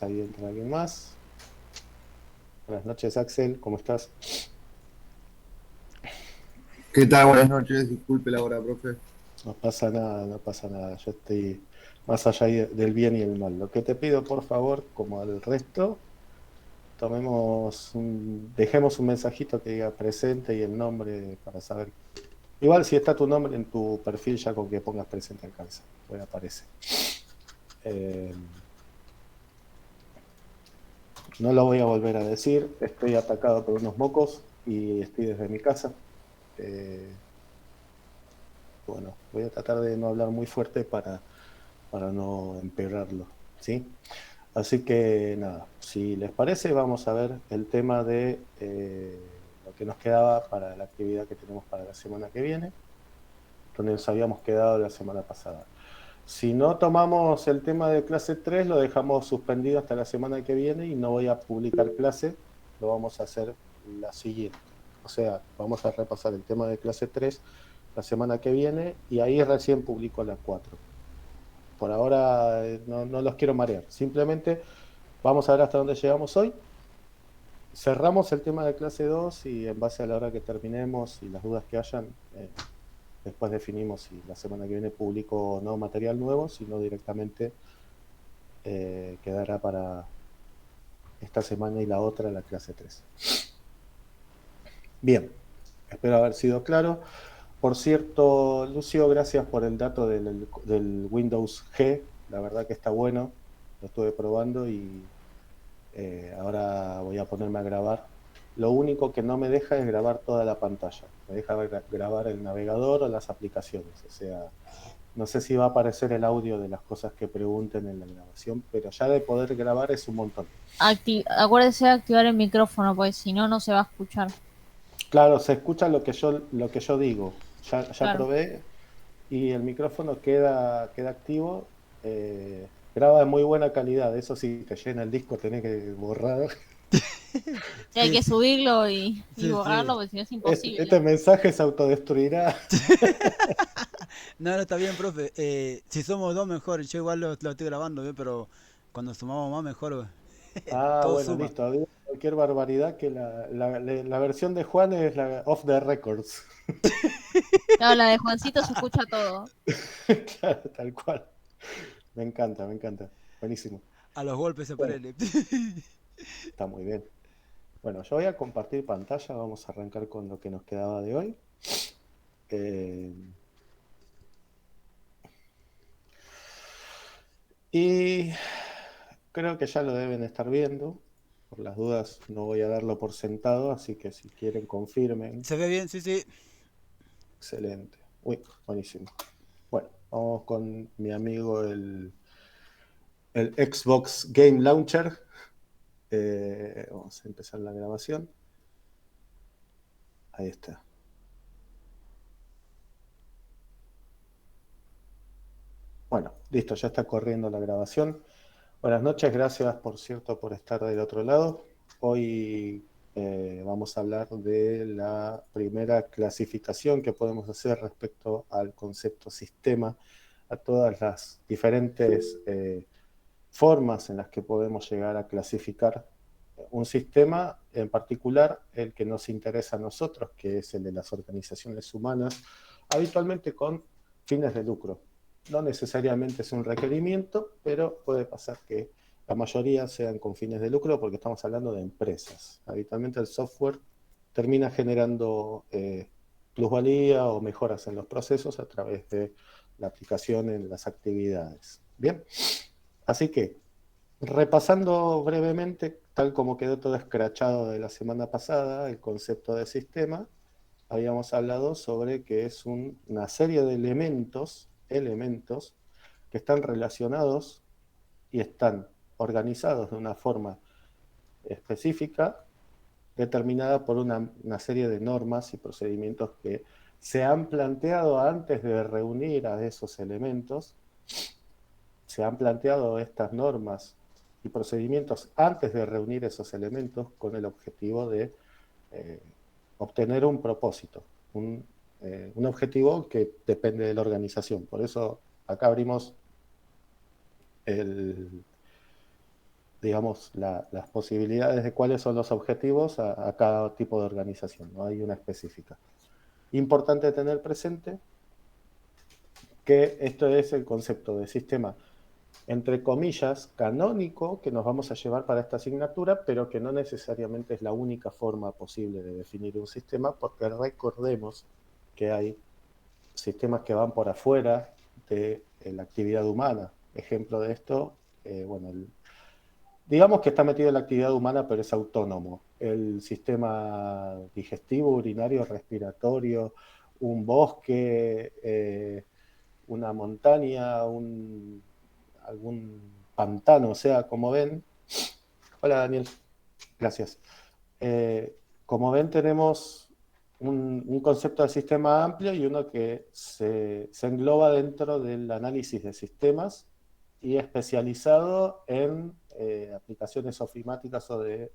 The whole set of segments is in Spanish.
Ahí entra alguien más. Buenas noches, Axel, ¿cómo estás? ¿Qué tal? Buenas noches. Disculpe la hora, profe. No pasa nada, no pasa nada. Yo estoy más allá del bien y el mal. Lo que te pido, por favor, como al resto, dejemos un mensajito que diga presente y el nombre para saber. Igual si está tu nombre en tu perfil, ya con que pongas presente alcanza, pues aparece. Eh, no lo voy a volver a decir, estoy atacado por unos mocos y estoy desde mi casa. Eh, bueno, voy a tratar de no hablar muy fuerte para no empeorarlo, ¿sí? Así que nada, si les parece, vamos a ver el tema de lo que nos quedaba para la actividad que tenemos para la semana que viene, donde nos habíamos quedado la semana pasada. Si no tomamos el tema de clase 3, lo dejamos suspendido hasta la semana que viene y no voy a publicar clase, lo vamos a hacer la siguiente. O sea, vamos a repasar el tema de clase 3 la semana que viene y ahí recién publico la 4. Por ahora no los quiero marear. Simplemente vamos a ver hasta dónde llegamos hoy. Cerramos el tema de clase 2 y en base a la hora que terminemos y las dudas que hayan, después definimos si la semana que viene publico no material nuevo, sino directamente quedará para esta semana y la otra la clase 3. Bien, espero haber sido claro. Por cierto, Lucio, gracias por el dato del Windows G. La verdad que está bueno. Lo estuve probando y ahora voy a ponerme a grabar. Lo único que no me deja es grabar toda la pantalla. Me deja grabar el navegador o las aplicaciones. O sea, no sé si va a aparecer el audio de las cosas que pregunten en la grabación, pero ya de poder grabar es un montón. Acuérdese de activar el micrófono, pues si no, no se va a escuchar. Claro, se escucha lo que yo digo. Ya Claro. probé y el micrófono queda activo. Graba de muy buena calidad. Eso sí, te llena el disco, tenés que borrar. Sí, hay Sí, que subirlo y sí, borrarlo, sí. porque si no es Este imposible. mensaje se autodestruirá. No, no, está bien, profe. Si somos dos, mejor. Yo igual lo estoy grabando, ¿ve? Pero cuando sumamos más, mejor. Ah, Todo bueno, suma. listo. Había cualquier barbaridad que la versión de Juan es la off the records. Claro, la de Juancito se escucha todo. Claro, tal cual. Me encanta, me encanta. Buenísimo. A los golpes se Bueno, parece. está muy bien. Bueno, yo voy a compartir pantalla. Vamos a arrancar con lo que nos quedaba de hoy. Eh, y creo que ya lo deben estar viendo. Por las dudas no voy a darlo por sentado, así que si quieren confirmen. ¿Se ve bien? Sí, sí. Excelente. Uy, buenísimo. Bueno, vamos con mi amigo el Xbox Game Launcher. Vamos a empezar la grabación. Ahí está. Bueno, listo, ya está corriendo la grabación. Buenas noches, gracias por cierto por estar del otro lado. Hoy vamos a hablar de la primera clasificación que podemos hacer respecto al concepto sistema, a todas las diferentes formas en las que podemos llegar a clasificar un sistema, en particular el que nos interesa a nosotros, que es el de las organizaciones humanas, habitualmente con fines de lucro. No necesariamente es un requerimiento, pero puede pasar que la mayoría sean con fines de lucro porque estamos hablando de empresas. Habitualmente el software termina generando plusvalía o mejoras en los procesos a través de la aplicación en las actividades. Bien, así que repasando brevemente, tal como quedó todo escrachado de la semana pasada, el concepto de sistema, habíamos hablado sobre que es una serie de elementos que están relacionados y están organizados de una forma específica, determinada por una serie de normas y procedimientos que se han planteado antes de reunir a esos elementos, se han planteado estas normas y procedimientos antes de reunir esos elementos con el objetivo de eh, obtener un propósito, un objetivo que depende de la organización. Por eso acá abrimos el, digamos, las posibilidades de cuáles son los objetivos a cada tipo de organización, no hay una específica. Importante tener presente que esto es el concepto de sistema, entre comillas, canónico, que nos vamos a llevar para esta asignatura, pero que no necesariamente es la única forma posible de definir un sistema, porque recordemos que hay sistemas que van por afuera de la actividad humana. Ejemplo de esto, bueno, digamos que está metido en la actividad humana, pero es autónomo. El sistema digestivo, urinario, respiratorio, un bosque, una montaña, algún pantano, o sea, como ven. Hola Daniel, gracias. Como ven, tenemos un concepto de sistema amplio y uno que se engloba dentro del análisis de sistemas y especializado en aplicaciones ofimáticas o de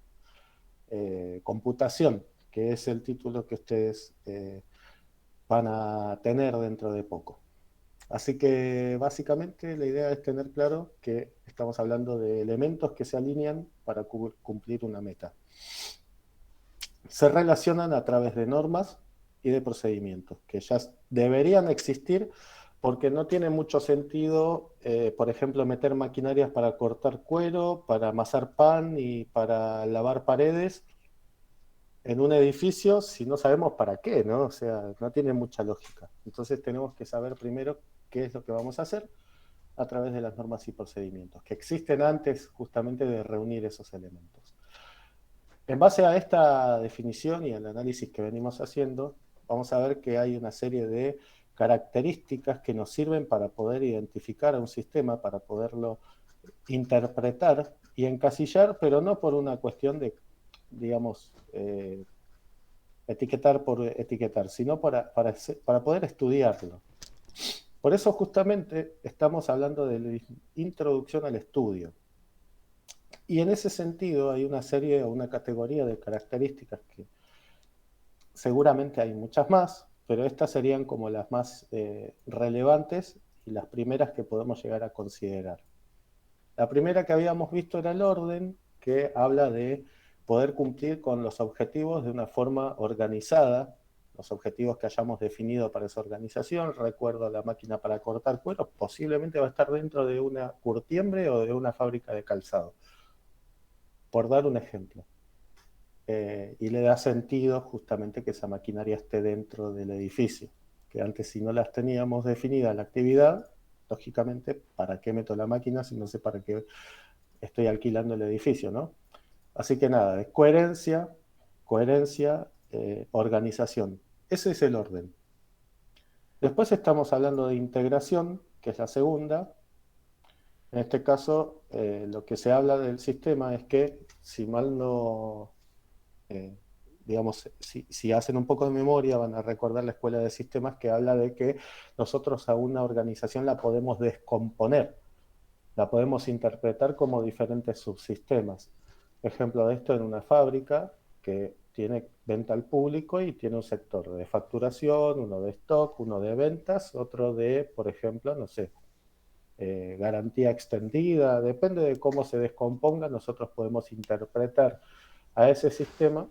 computación, que es el título que ustedes van a tener dentro de poco. Así que básicamente la idea es tener claro que estamos hablando de elementos que se alinean para cumplir una meta. Se relacionan a través de normas y de procedimientos que ya deberían existir porque no tiene mucho sentido, por ejemplo, meter maquinarias para cortar cuero, para amasar pan y para lavar paredes en un edificio si no sabemos para qué, ¿no? O sea, no tiene mucha lógica. Entonces tenemos que saber primero qué es lo que vamos a hacer a través de las normas y procedimientos, que existen antes justamente de reunir esos elementos. En base a esta definición y al análisis que venimos haciendo, vamos a ver que hay una serie de características que nos sirven para poder identificar a un sistema, para poderlo interpretar y encasillar, pero no por una cuestión de, digamos, etiquetar por etiquetar, sino para poder estudiarlo. Por eso justamente estamos hablando de la introducción al estudio. Y en ese sentido hay una serie o una categoría de características que seguramente hay muchas más, pero estas serían como las más relevantes y las primeras que podemos llegar a considerar. La primera que habíamos visto era el orden, que habla de poder cumplir con los objetivos de una forma organizada, los objetivos que hayamos definido para esa organización. Recuerdo la máquina para cortar cuero, posiblemente va a estar dentro de una curtiembre o de una fábrica de calzado, por dar un ejemplo. Y le da sentido justamente que esa maquinaria esté dentro del edificio, que antes si no las teníamos definida la actividad, lógicamente, ¿para qué meto la máquina si no sé para qué estoy alquilando el edificio, ¿no? Así que nada, es coherencia, organización. Ese es el orden. Después estamos hablando de integración, que es la segunda. En este caso, lo que se habla del sistema es que, si mal no, digamos, si hacen un poco de memoria, van a recordar la escuela de sistemas que habla de que nosotros a una organización la podemos descomponer, la podemos interpretar como diferentes subsistemas. Ejemplo de esto en una fábrica que tiene venta al público y tiene un sector de facturación, uno de stock, uno de ventas, otro de, por ejemplo, no sé, garantía extendida, depende de cómo se descomponga, nosotros podemos interpretar a ese sistema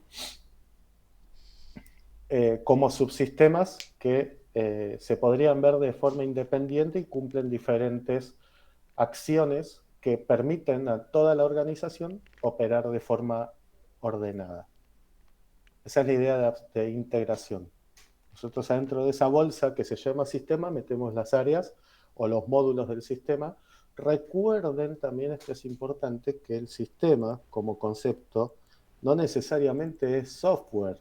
como subsistemas que se podrían ver de forma independiente y cumplen diferentes acciones que permiten a toda la organización operar de forma ordenada. Esa es la idea de integración. Nosotros adentro de esa bolsa que se llama sistema metemos las áreas o los módulos del sistema. Recuerden también, esto es importante, que el sistema como concepto no necesariamente es software.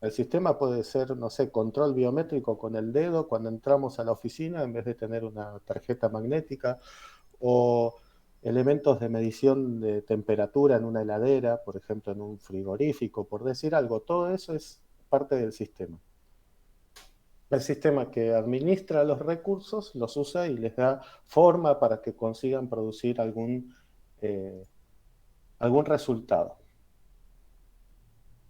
El sistema puede ser, no sé, control biométrico con el dedo cuando entramos a la oficina en vez de tener una tarjeta magnética, o elementos de medición de temperatura en una heladera, por ejemplo en un frigorífico, por decir algo. Todo eso es parte del sistema. El sistema que administra los recursos los usa y les da forma para que consigan producir algún resultado.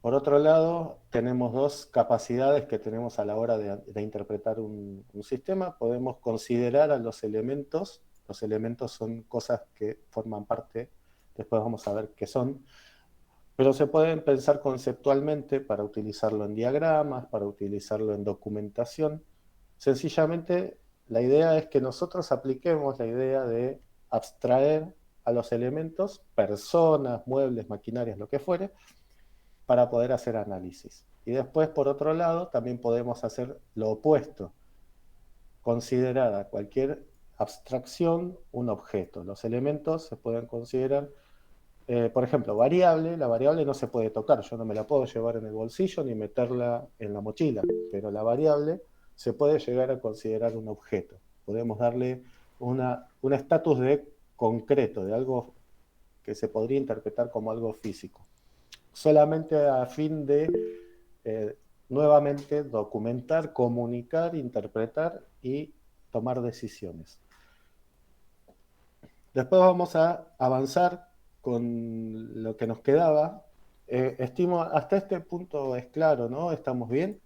Por otro lado, tenemos dos capacidades que tenemos a la hora de interpretar un sistema. Podemos considerar a los elementos. Los elementos son cosas que forman parte después vamos a ver qué son, pero se pueden pensar conceptualmente para utilizarlo en diagramas, para utilizarlo en documentación. Sencillamente, la idea es que nosotros apliquemos la idea de abstraer a los elementos, personas, muebles, maquinarias, lo que fuere, para poder hacer análisis. Y después, por otro lado, también podemos hacer lo opuesto, considerada cualquier abstracción un objeto. Los elementos se pueden considerar, por ejemplo, variable. La variable no se puede tocar, yo no me la puedo llevar en el bolsillo ni meterla en la mochila, pero la variable se puede llegar a considerar un objeto. Podemos darle un estatus de concreto, de algo que se podría interpretar como algo físico, solamente a fin de nuevamente documentar, comunicar, interpretar y tomar decisiones. Después vamos a avanzar con lo que nos quedaba. Estimo, hasta este punto es claro, ¿no? ¿Estamos bien?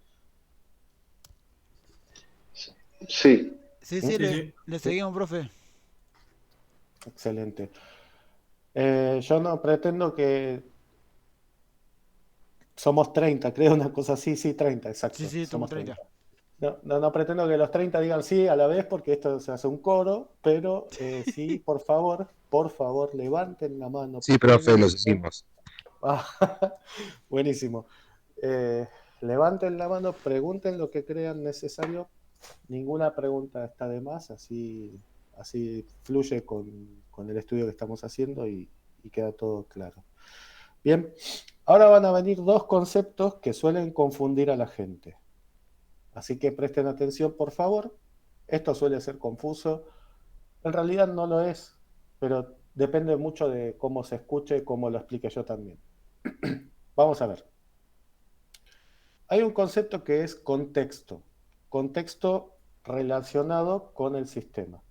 Sí, Sí, ¿Mm? sí, Sí, sí. le seguimos, profe. Excelente. Yo no pretendo que somos 30, creo, una cosa así, sí, 30, Sí, exacto, sí, tomo somos 30. 30. No pretendo que los 30 digan sí a la vez porque esto se hace un coro, pero sí, por favor, levanten la mano, Sí, profe, lo pregunten. hicimos. Ah, buenísimo. Eh, Levanten la mano, pregunten lo que crean necesario. Ninguna pregunta está de más, así fluye con el estudio que estamos haciendo y queda todo claro. Bien, ahora van a venir dos conceptos que suelen confundir a la gente. Así que presten atención, por favor. Esto suele ser confuso. En realidad no lo es, pero depende mucho de cómo se escuche, cómo lo explique yo también. Vamos a ver. Hay un concepto que es contexto. Contexto relacionado con el sistema.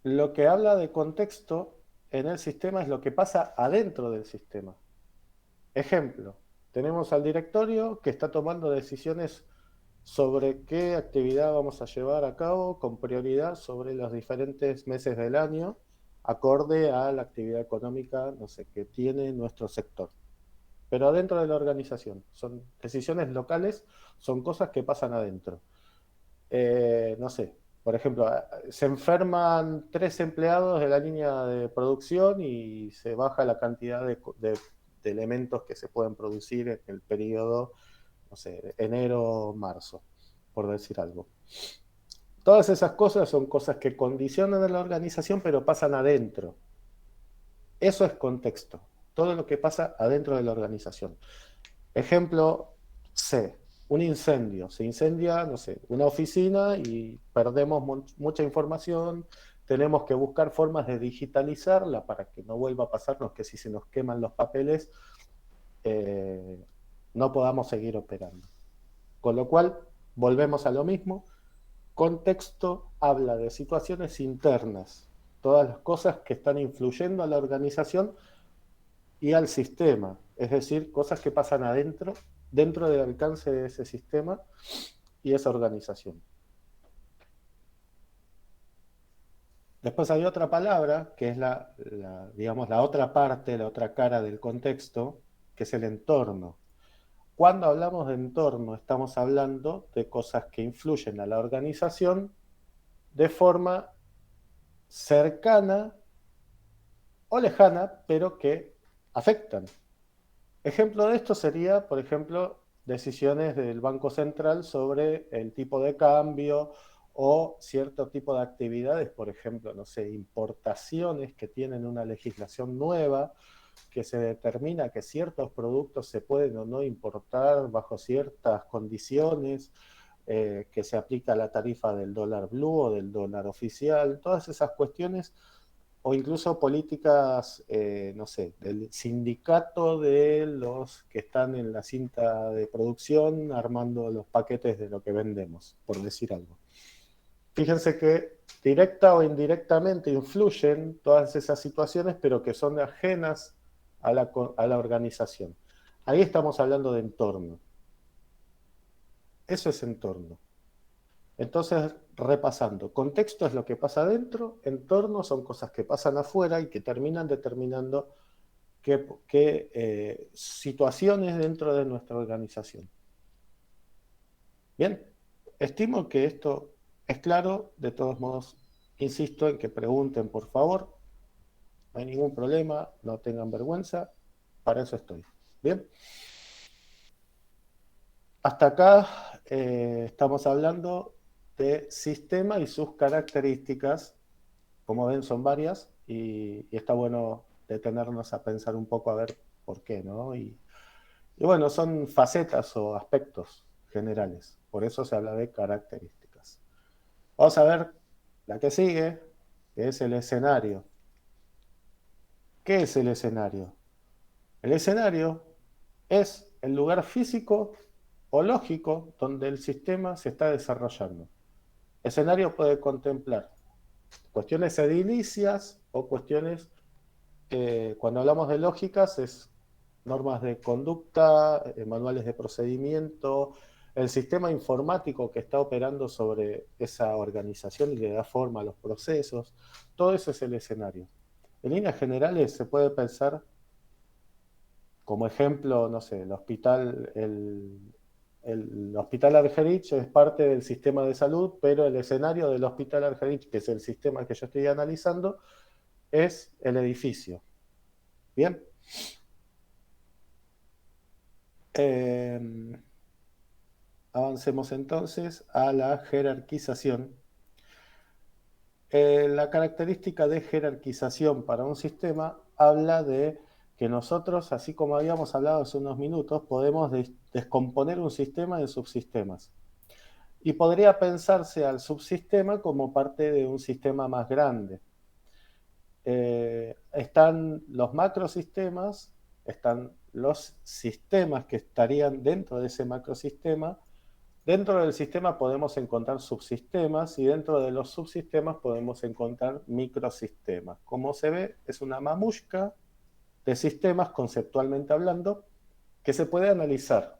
Lo que habla de contexto en el sistema es lo que pasa adentro del sistema. Ejemplo, tenemos al directorio que está tomando decisiones sobre qué actividad vamos a llevar a cabo con prioridad sobre los diferentes meses del año, acorde a la actividad económica, no sé, que tiene nuestro sector. Pero adentro de la organización, son decisiones locales, son cosas que pasan adentro. No sé, por ejemplo, se enferman 3 empleados de la línea de producción y se baja la cantidad de elementos que se pueden producir en el periodo, no sé, enero-marzo, por decir algo. Todas esas cosas son cosas que condicionan a la organización, pero pasan adentro. Eso es contexto, todo lo que pasa adentro de la organización. Ejemplo C, un incendio. Se incendia, no sé, una oficina y perdemos mucha información. Tenemos que buscar formas de digitalizarla para que no vuelva a pasarnos que si se nos queman los papeles, no podamos seguir operando. Con lo cual, volvemos a lo mismo. Contexto habla de situaciones internas, todas las cosas que están influyendo a la organización y al sistema, es decir, cosas que pasan adentro, dentro del alcance de ese sistema y esa organización. Después hay otra palabra que es digamos, la otra parte, la otra cara del contexto, que es el entorno. Cuando hablamos de entorno, estamos hablando de cosas que influyen a la organización de forma cercana o lejana, pero que afectan. Ejemplo de esto sería, por ejemplo, decisiones del Banco Central sobre el tipo de cambio o cierto tipo de actividades, por ejemplo, no sé, importaciones que tienen una legislación nueva, que se determina que ciertos productos se pueden o no importar bajo ciertas condiciones, que se aplica la tarifa del dólar blue o del dólar oficial, todas esas cuestiones o incluso políticas, no sé, del sindicato de los que están en la cinta de producción armando los paquetes de lo que vendemos, por decir algo. Fíjense que directa o indirectamente influyen todas esas situaciones, pero que son ajenas a la organización. Ahí estamos hablando de entorno. Eso es entorno. Entonces, repasando. Contexto es lo que pasa adentro, entorno son cosas que pasan afuera y que terminan determinando qué situaciones dentro de nuestra organización. Bien, estimo que esto es claro. De todos modos, insisto en que pregunten, por favor. No hay ningún problema, no tengan vergüenza, para eso estoy. Bien. Hasta acá estamos hablando de sistema y sus características. Como ven, son varias y está bueno detenernos a pensar un poco a ver por qué, ¿no? Y bueno, son facetas o aspectos generales. Por eso se habla de características. Vamos a ver la que sigue, que es el escenario. ¿Qué es el escenario? El escenario es el lugar físico o lógico donde el sistema se está desarrollando. Escenario puede contemplar cuestiones edilicias o cuestiones, cuando hablamos de lógicas, es normas de conducta, manuales de procedimiento, el sistema informático que está operando sobre esa organización y le da forma a los procesos. Todo eso es el escenario. En líneas generales se puede pensar como ejemplo, no sé, el hospital Argerich es parte del sistema de salud, pero el escenario del hospital Argerich, que es el sistema que yo estoy analizando, es el edificio. Bien. Avancemos entonces a la jerarquización. La característica de jerarquización para un sistema habla de que nosotros, así como habíamos hablado hace unos minutos, podemos descomponer un sistema en subsistemas. Y podría pensarse al subsistema como parte de un sistema más grande. Están los macrosistemas, están los sistemas que estarían dentro de ese macrosistema. Dentro del sistema podemos encontrar subsistemas y dentro de los subsistemas podemos encontrar microsistemas. Como se ve, es una mamushka de sistemas, conceptualmente hablando, que se puede analizar.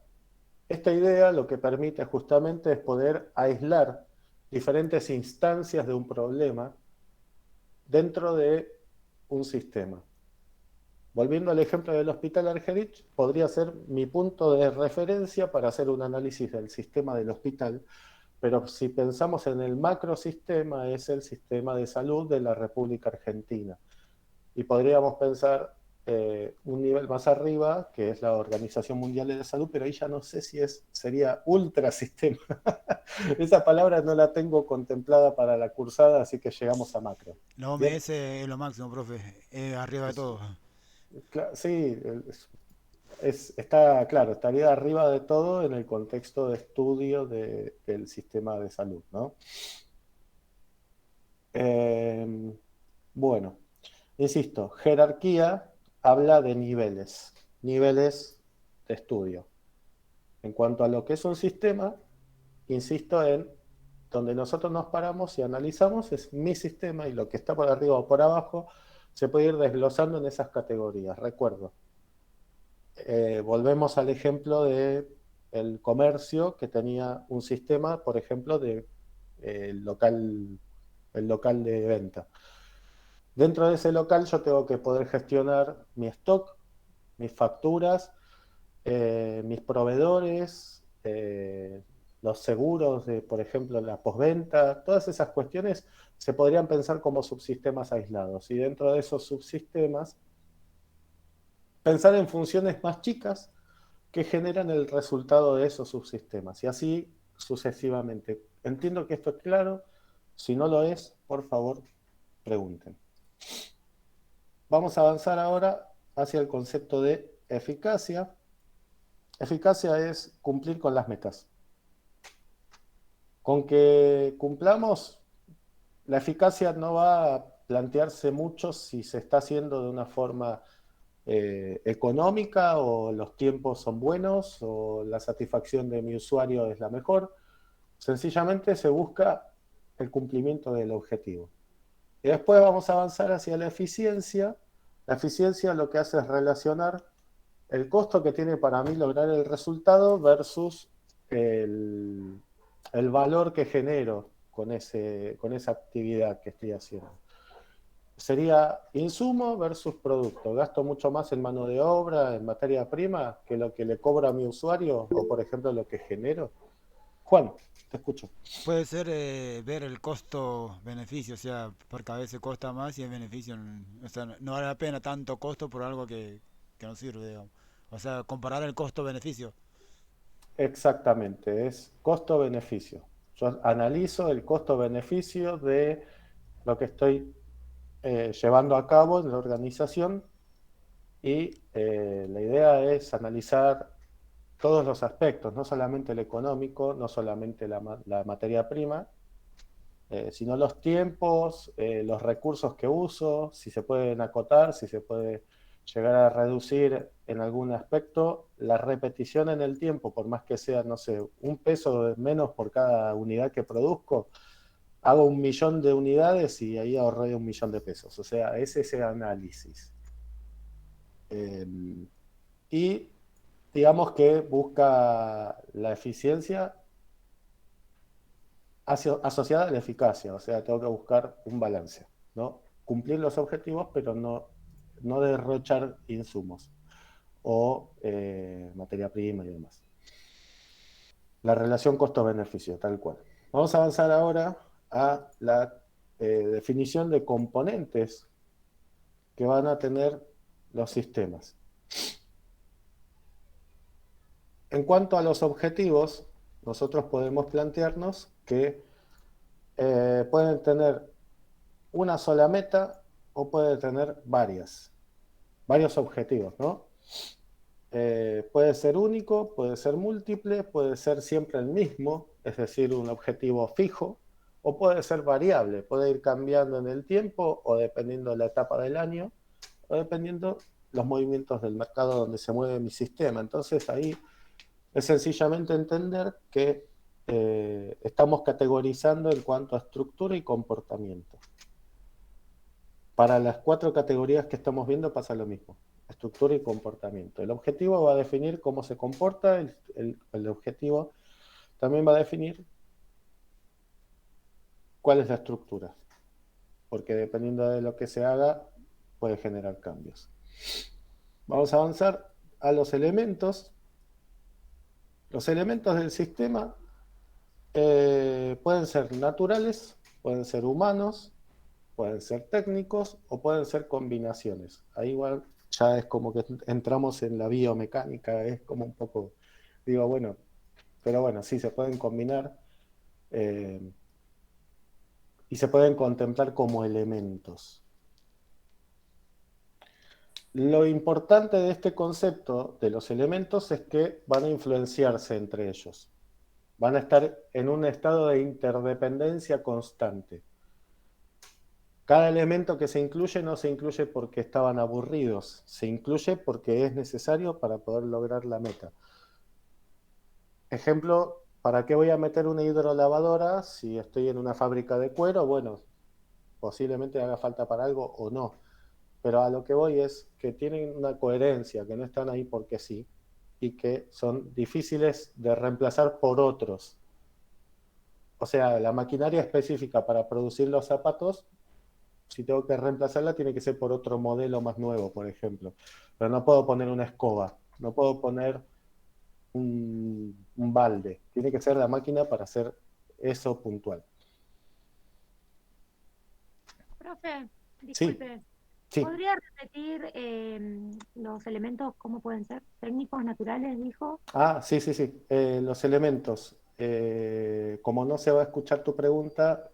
Esta idea lo que permite justamente es poder aislar diferentes instancias de un problema dentro de un sistema. Volviendo al ejemplo del hospital Argerich, podría ser mi punto de referencia para hacer un análisis del sistema del hospital, pero si pensamos en el macrosistema, es el sistema de salud de la República Argentina. Y podríamos pensar un nivel más arriba, que es la Organización Mundial de la Salud, pero ahí ya no sé si sería ultrasistema. Esa palabra no la tengo contemplada para la cursada, así que llegamos a macro. La Bien. OMS es lo máximo, profe, es arriba de todo. Sí, está claro, estaría arriba de todo en el contexto de estudio del sistema de salud, ¿no? Bueno, insisto, jerarquía habla de niveles de estudio. En cuanto a lo que es un sistema, insisto en donde nosotros nos paramos y analizamos es mi sistema y lo que está por arriba o por abajo se puede ir desglosando en esas categorías. Recuerdo, volvemos al ejemplo de el comercio que tenía un sistema, por ejemplo, de el local de venta. Dentro de ese local yo tengo que poder gestionar mi stock, mis facturas, mis proveedores, los seguros de, por ejemplo, la postventa. Todas esas cuestiones se podrían pensar como subsistemas aislados. Y dentro de esos subsistemas, pensar en funciones más chicas que generan el resultado de esos subsistemas. Y así sucesivamente. Entiendo que esto es claro. Si no lo es, por favor, pregunten. Vamos a avanzar ahora hacia el concepto de eficacia. Eficacia es cumplir con las metas. Con que cumplamos, la eficacia no va a plantearse mucho si se está haciendo de una forma económica o los tiempos son buenos o la satisfacción de mi usuario es la mejor. Sencillamente se busca el cumplimiento del objetivo. Y después vamos a avanzar hacia la eficiencia. La eficiencia lo que hace es relacionar el costo que tiene para mí lograr el resultado versus el valor que genero con esa actividad que estoy haciendo. Sería insumo versus producto. Gasto mucho más en mano de obra, en materia prima, que lo que le cobro a mi usuario, o por ejemplo lo que genero. Juan, te escucho. Puede ser ver el costo-beneficio, o sea, porque a veces cuesta más y el beneficio, o sea, no vale la pena tanto costo por algo que no sirve, digamos. O sea, comparar el costo-beneficio. Exactamente, es costo-beneficio. Yo analizo el costo-beneficio de lo que estoy llevando a cabo en la organización y la idea es analizar todos los aspectos, no solamente el económico, no solamente la materia prima, sino los tiempos, los recursos que uso, si se pueden acotar, si se puede llegar a reducir en algún aspecto, la repetición en el tiempo, por más que sea, no sé, un peso menos por cada unidad que produzco, hago 1.000.000 de unidades y ahí ahorré 1.000.000 de pesos. O sea, es ese análisis. Y digamos que busca la eficiencia asociada a la eficacia, o sea, tengo que buscar un balance, ¿no? Cumplir los objetivos, pero no derrochar insumos o materia prima y demás. La relación costo-beneficio, tal cual. Vamos a avanzar ahora a la definición de componentes que van a tener los sistemas. En cuanto a los objetivos, nosotros podemos plantearnos que pueden tener una sola meta o puede tener varios objetivos, ¿no? Puede ser único, puede ser múltiple, puede ser siempre el mismo, es decir, un objetivo fijo, o puede ser variable, puede ir cambiando en el tiempo o dependiendo de la etapa del año, o dependiendo los movimientos del mercado donde se mueve mi sistema. Entonces ahí es sencillamente entender que estamos categorizando en cuanto a estructura y comportamiento. Para las 4 categorías que estamos viendo pasa lo mismo, estructura y comportamiento. El objetivo va a definir cómo se comporta, el objetivo también va a definir cuál es la estructura, porque dependiendo de lo que se haga, puede generar cambios. Vamos a avanzar a los elementos. Los elementos del sistema pueden ser naturales, pueden ser humanos, pueden ser técnicos o pueden ser combinaciones. Ahí igual ya es como que entramos en la biomecánica, es como un poco, digo, bueno, pero bueno, sí se pueden combinar y se pueden contemplar como elementos. Lo importante de este concepto de los elementos es que van a influenciarse entre ellos. Van a estar en un estado de interdependencia constante. Cada elemento que se incluye no se incluye porque estaban aburridos, se incluye porque es necesario para poder lograr la meta. Ejemplo, ¿para qué voy a meter una hidrolavadora si estoy en una fábrica de cuero? Bueno, posiblemente haga falta para algo o no. Pero a lo que voy es que tienen una coherencia, que no están ahí porque sí, y que son difíciles de reemplazar por otros. O sea, la maquinaria específica para producir los zapatos, si tengo que reemplazarla, tiene que ser por otro modelo más nuevo, por ejemplo. Pero no puedo poner una escoba, no puedo poner un balde. Tiene que ser la máquina para hacer eso puntual. Profe, Sí, disculpe, sí. ¿podría repetir los elementos cómo pueden ser? ¿Técnicos, naturales, dijo? Ah, sí, sí, sí. Los elementos. Como no se va a escuchar tu pregunta,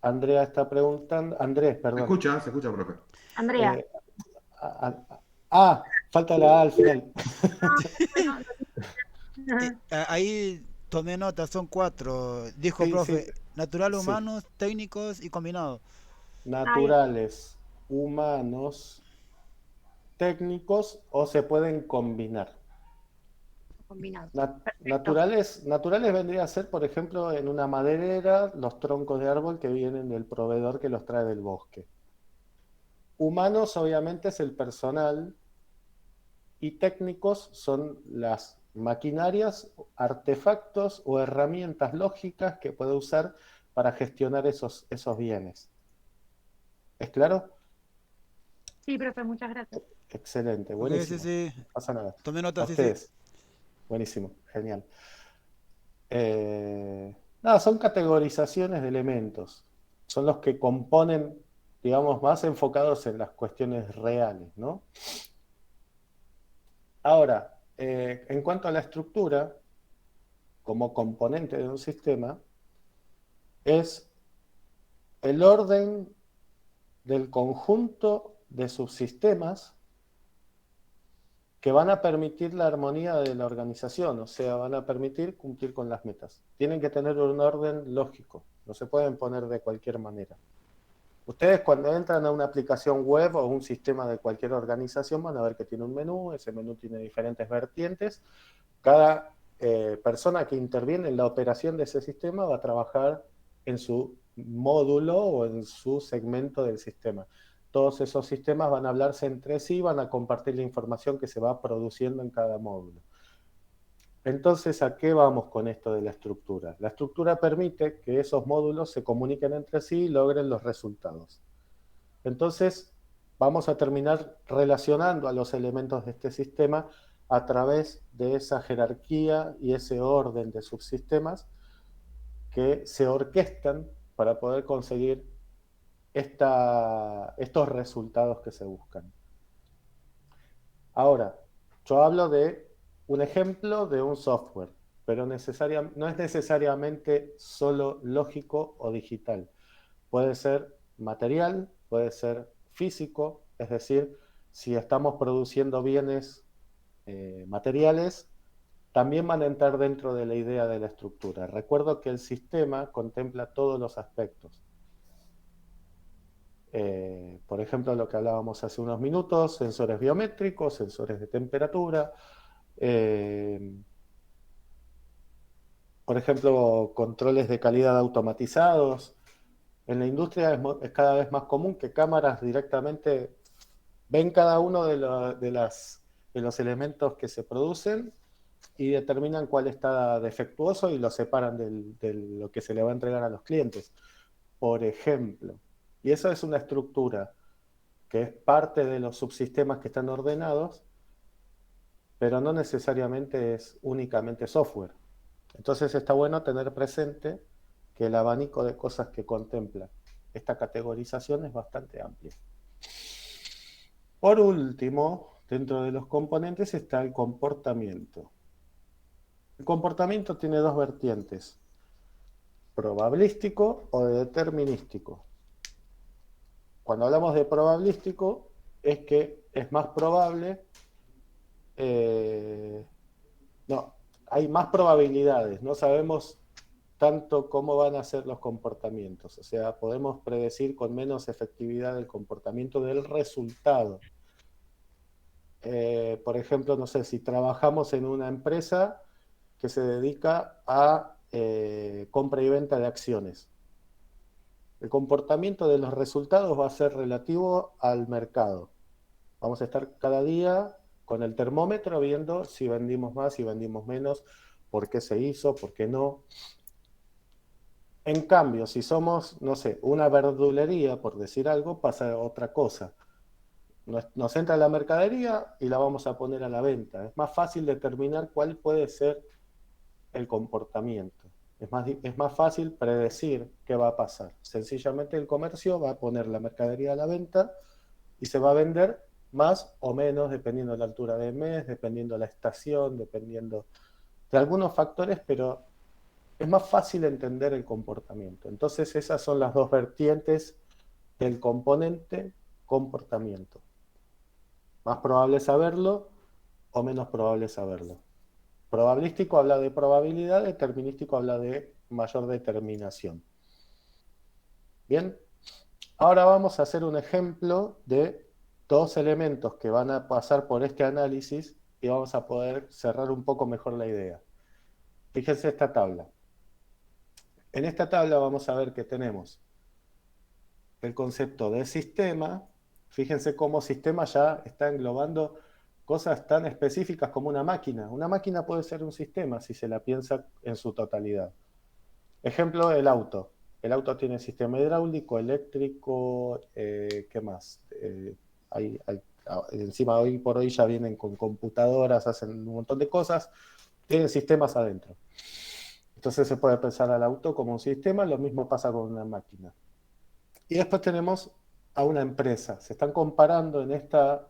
Andrea está preguntando. Andrés, perdón. Se escucha, profe. Andrea. Eh, falta la A al final. Bueno, Ahí tomé nota, son 4. Dijo Sí, sí, profe, natural, sí. humanos, técnicos y combinados. ahí, Naturales, humanos, técnicos o se pueden combinar. combinados. Perfecto. Naturales vendría a ser, por ejemplo, en una maderera, los troncos de árbol que vienen del proveedor que los trae del bosque. Humanos, obviamente, es el personal y técnicos son las maquinarias, artefactos o herramientas lógicas que puede usar para gestionar esos bienes. ¿Es claro? Sí, profe, muchas gracias. Excelente, Ok, sí, buenísimo. sí. No pasa nada. Tomé A nota, sí, sí. ustedes. Buenísimo, genial. Nada, son categorizaciones de elementos. Son los que componen, digamos, más enfocados en las cuestiones reales, ¿no? Ahora, en cuanto a la estructura, como componente de un sistema, es el orden del conjunto de subsistemas que van a permitir la armonía de la organización, o sea, van a permitir cumplir con las metas. Tienen que tener un orden lógico, no se pueden poner de cualquier manera. Ustedes cuando entran a una aplicación web o un sistema de cualquier organización van a ver que tiene un menú, ese menú tiene diferentes vertientes. Cada persona que interviene en la operación de ese sistema va a trabajar en su módulo o en su segmento del sistema. Todos esos sistemas van a hablarse entre sí, van a compartir la información que se va produciendo en cada módulo. Entonces, ¿a qué vamos con esto de la estructura? La estructura permite que esos módulos se comuniquen entre sí y logren los resultados. Entonces, vamos a terminar relacionando a los elementos de este sistema a través de esa jerarquía y ese orden de subsistemas que se orquestan para poder conseguir estos resultados que se buscan. Ahora, yo hablo de un ejemplo de un software, pero no es necesariamente solo lógico o digital. Puede ser material, puede ser físico, es decir, si estamos produciendo bienes materiales, también van a entrar dentro de la idea de la estructura. Recuerdo que el sistema contempla todos los aspectos. Por ejemplo, lo que hablábamos hace unos minutos, sensores biométricos, sensores de temperatura, por ejemplo, controles de calidad automatizados. En la industria es cada vez más común que cámaras directamente ven cada uno de los elementos que se producen y determinan cuál está defectuoso y lo separan de lo que se le va a entregar a los clientes, por ejemplo. Y eso es una estructura que es parte de los subsistemas que están ordenados, pero no necesariamente es únicamente software. Entonces está bueno tener presente que el abanico de cosas que contempla esta categorización es bastante amplia. Por último, dentro de los componentes está el comportamiento. El comportamiento tiene dos vertientes, probabilístico o de determinístico. Cuando hablamos de probabilístico es que es más probable, no, hay más probabilidades, no sabemos tanto cómo van a ser los comportamientos, o sea, podemos predecir con menos efectividad el comportamiento del resultado. Por ejemplo, no sé, si trabajamos en una empresa que se dedica a compra y venta de acciones. El comportamiento de los resultados va a ser relativo al mercado. Vamos a estar cada día con el termómetro viendo si vendimos más, si vendimos menos, por qué se hizo, por qué no. En cambio, si somos, no sé, una verdulería, por decir algo, pasa otra cosa. Nos entra la mercadería y la vamos a poner a la venta. Es más fácil determinar cuál puede ser el comportamiento. Es más fácil predecir qué va a pasar. Sencillamente el comercio va a poner la mercadería a la venta y se va a vender más o menos dependiendo de la altura del mes, dependiendo de la estación, dependiendo de algunos factores, pero es más fácil entender el comportamiento. Entonces esas son las dos vertientes del componente comportamiento. Más probable saberlo o menos probable saberlo. Probabilístico habla de probabilidad, determinístico habla de mayor determinación. Bien, ahora vamos a hacer un ejemplo de dos elementos que van a pasar por este análisis y vamos a poder cerrar un poco mejor la idea. Fíjense esta tabla. En esta tabla vamos a ver que tenemos el concepto de sistema. Fíjense cómo sistema ya está englobando cosas tan específicas como una máquina. Una máquina puede ser un sistema si se la piensa en su totalidad. Ejemplo, el auto. el auto tiene sistema hidráulico, eléctrico, ¿qué más? Encima hoy por hoy ya vienen con computadoras, hacen un montón de cosas, tienen sistemas adentro. Entonces se puede pensar al auto como un sistema, lo mismo pasa con una máquina. Y después tenemos a una empresa. Se están comparando en esta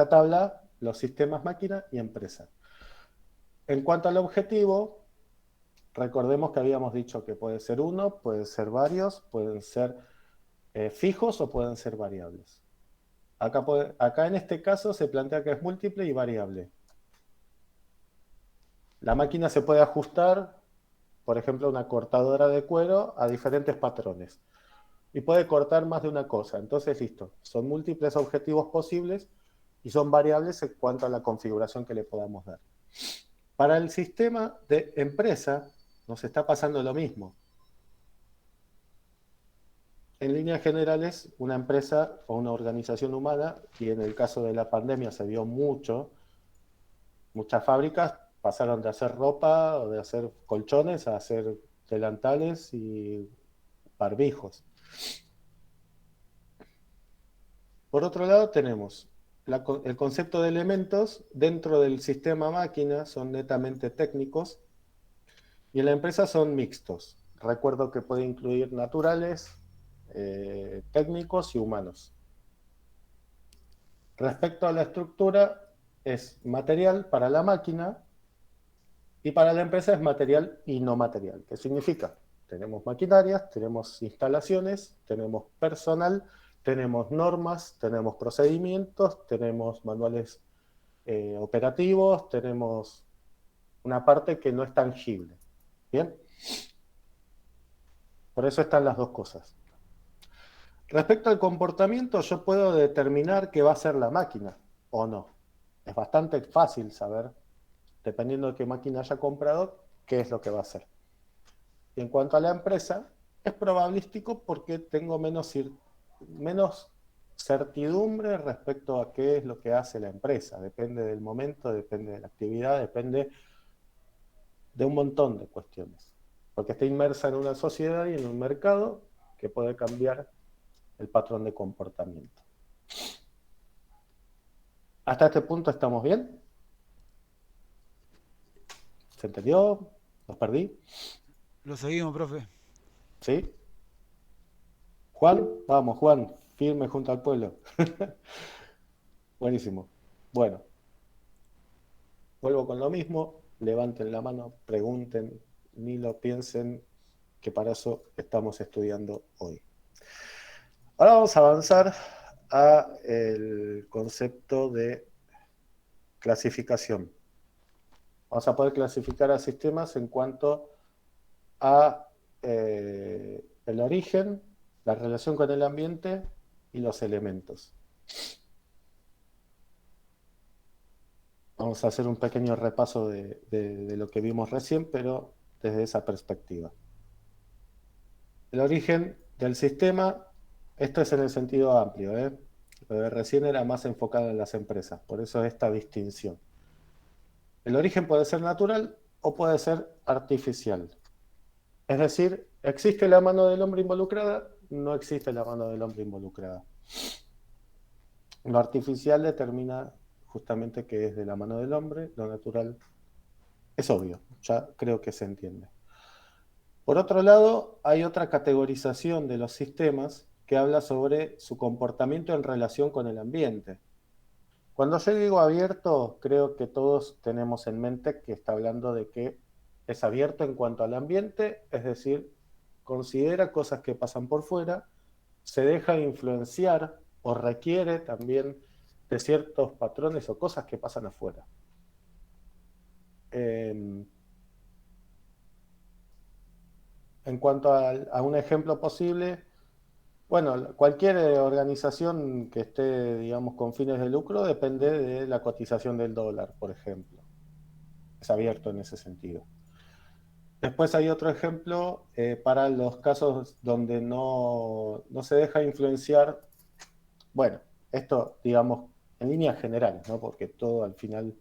tabla los sistemas máquina y empresa. En cuanto al objetivo, recordemos que habíamos dicho que puede ser uno, pueden ser varios, pueden ser fijos o pueden ser variables. Acá en este caso se plantea que es múltiple y variable. La máquina se puede ajustar, por ejemplo, una cortadora de cuero a diferentes patrones. Y puede cortar más de una cosa. Entonces, listo, son múltiples objetivos posibles y son variables en cuanto a la configuración que le podamos dar. Para el sistema de empresa nos está pasando lo mismo. En líneas generales, una empresa o una organización humana, y en el caso de la pandemia se vio mucho, muchas fábricas pasaron de hacer ropa o de hacer colchones a hacer delantales y barbijos. Por otro lado tenemos el concepto de elementos dentro del sistema máquina son netamente técnicos y en la empresa son mixtos. Recuerdo que puede incluir naturales, técnicos y humanos. Respecto a la estructura, es material para la máquina y para la empresa es material y no material. ¿Qué significa? Tenemos maquinarias, tenemos instalaciones, tenemos personal, tenemos normas, tenemos procedimientos, tenemos manuales operativos, tenemos una parte que no es tangible. ¿Bien? Por eso están las dos cosas. Respecto al comportamiento, yo puedo determinar qué va a hacer la máquina o no. Es bastante fácil saber, dependiendo de qué máquina haya comprado, qué es lo que va a hacer. Y en cuanto a la empresa, es probabilístico porque tengo menos certidumbre respecto a qué es lo que hace la empresa. Depende del momento, depende de la actividad, depende de un montón de cuestiones. Porque está inmersa en una sociedad y en un mercado que puede cambiar el patrón de comportamiento. ¿Hasta este punto estamos bien? ¿Se entendió? ¿Los perdí? Lo seguimos, profe. ¿Sí? Juan, vamos, Juan, firme junto al pueblo. Buenísimo. Bueno, vuelvo con lo mismo. Levanten la mano, pregunten, ni lo piensen, que para eso estamos estudiando hoy. Ahora vamos a avanzar a el concepto de clasificación. Vamos a poder clasificar a sistemas en cuanto a el origen, la relación con el ambiente y los elementos. Vamos a hacer un pequeño repaso de lo que vimos recién, pero desde esa perspectiva. El origen del sistema, esto es en el sentido amplio, Lo de recién era más enfocado en las empresas, por eso esta distinción. El origen puede ser natural o puede ser artificial. Es decir, ¿existe la mano del hombre involucrada? No existe la mano del hombre involucrada. Lo artificial determina justamente que es de la mano del hombre, lo natural es obvio, ya creo que se entiende. Por otro lado, hay otra categorización de los sistemas que habla sobre su comportamiento en relación con el ambiente. Cuando yo digo abierto, creo que todos tenemos en mente que está hablando de que es abierto en cuanto al ambiente, es decir, considera cosas que pasan por fuera, se deja influenciar o requiere también de ciertos patrones o cosas que pasan afuera. En cuanto a un ejemplo posible, bueno, cualquier organización que esté, digamos, con fines de lucro depende de la cotización del dólar, por ejemplo. Es abierto en ese sentido. Después hay otro ejemplo para los casos donde no se deja influenciar. Bueno, esto, digamos, en líneas generales, ¿no? Porque todo al final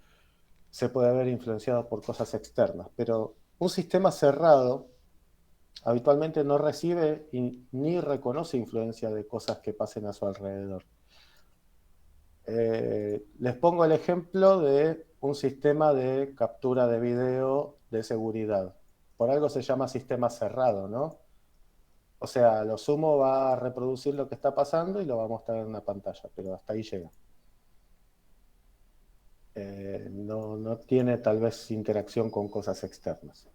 se puede ver influenciado por cosas externas. Pero un sistema cerrado habitualmente no recibe ni reconoce influencia de cosas que pasen a su alrededor. Les pongo el ejemplo de un sistema de captura de video de seguridad. Por algo se llama sistema cerrado, ¿no? O sea, lo sumo va a reproducir lo que está pasando y lo va a mostrar en una pantalla, pero hasta ahí llega. No tiene tal vez interacción con cosas externas.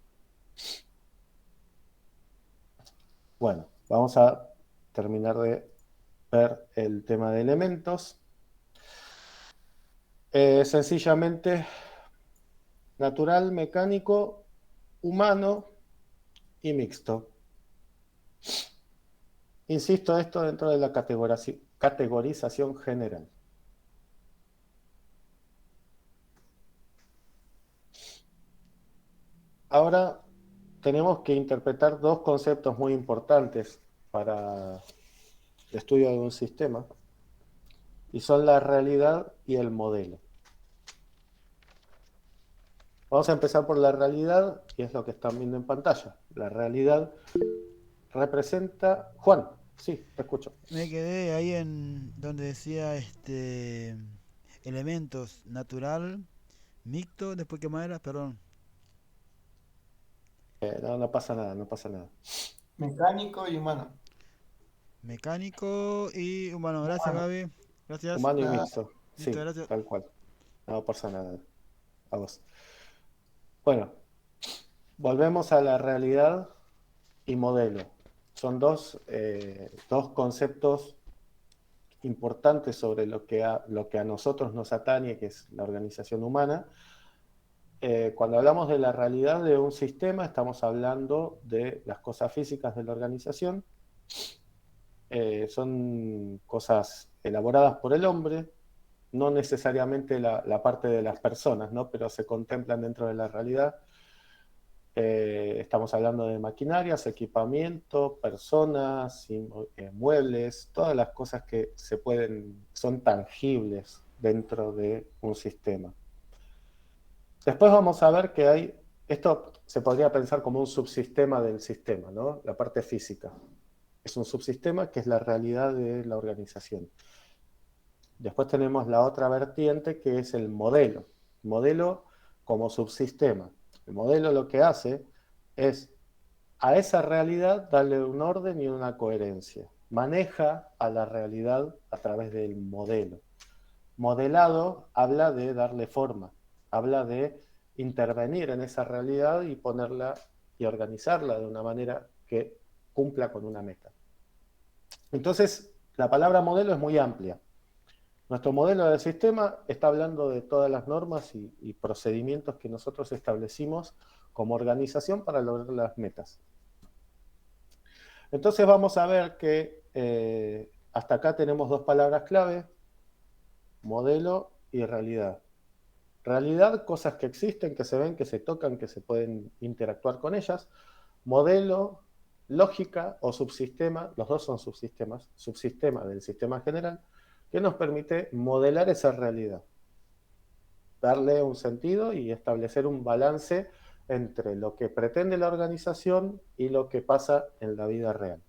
Bueno, vamos a terminar de ver el tema de elementos. Sencillamente, natural, mecánico, humano y mixto. Insisto, esto dentro de la categorización general. Ahora tenemos que interpretar dos conceptos muy importantes para el estudio de un sistema, y son la realidad y el modelo. Vamos a empezar por la realidad, y es lo que están viendo en pantalla. La realidad representa... Juan, sí, te escucho. Me quedé ahí en donde decía elementos natural, mixto, después qué más era, perdón. No pasa nada, no pasa nada. Mecánico y humano. Mecánico y humano. Gracias, Humano. Gaby. Gracias. Humano y Nada. mixto, Listo, sí, gracias. tal cual. No pasa nada. A vos. Bueno, volvemos a la realidad y modelo. Son dos conceptos importantes sobre lo que a nosotros nos atañe, que es la organización humana. Cuando hablamos de la realidad de un sistema, estamos hablando de las cosas físicas de la organización. Son cosas elaboradas por el hombre, no necesariamente la parte de las personas, ¿no? Pero se contemplan dentro de la realidad. Estamos hablando de maquinarias, equipamiento, personas, muebles, todas las cosas que son tangibles dentro de un sistema. Después vamos a ver que esto se podría pensar como un subsistema del sistema, ¿no? La parte física. Es un subsistema que es la realidad de la organización. Después tenemos la otra vertiente que es el modelo. Modelo como subsistema. El modelo lo que hace es a esa realidad darle un orden y una coherencia. Maneja a la realidad a través del modelo. Modelado habla de darle forma, habla de intervenir en esa realidad y ponerla y organizarla de una manera que cumpla con una meta. Entonces, la palabra modelo es muy amplia. Nuestro modelo de sistema está hablando de todas las normas y procedimientos que nosotros establecimos como organización para lograr las metas. Entonces vamos a ver que hasta acá tenemos dos palabras clave: modelo y realidad. Realidad, cosas que existen, que se ven, que se tocan, que se pueden interactuar con ellas. Modelo, lógica o subsistema, los dos son subsistemas, subsistema del sistema general, que nos permite modelar esa realidad, darle un sentido y establecer un balance entre lo que pretende la organización y lo que pasa en la vida real.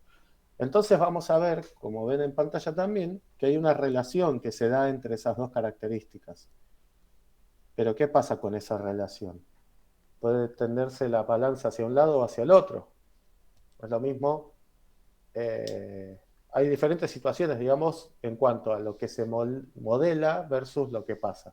Entonces vamos a ver, como ven en pantalla también, que hay una relación que se da entre esas dos características. Pero ¿qué pasa con esa relación? Puede tenderse la balanza hacia un lado o hacia el otro. Es lo mismo. Hay diferentes situaciones, digamos, en cuanto a lo que se modela versus lo que pasa.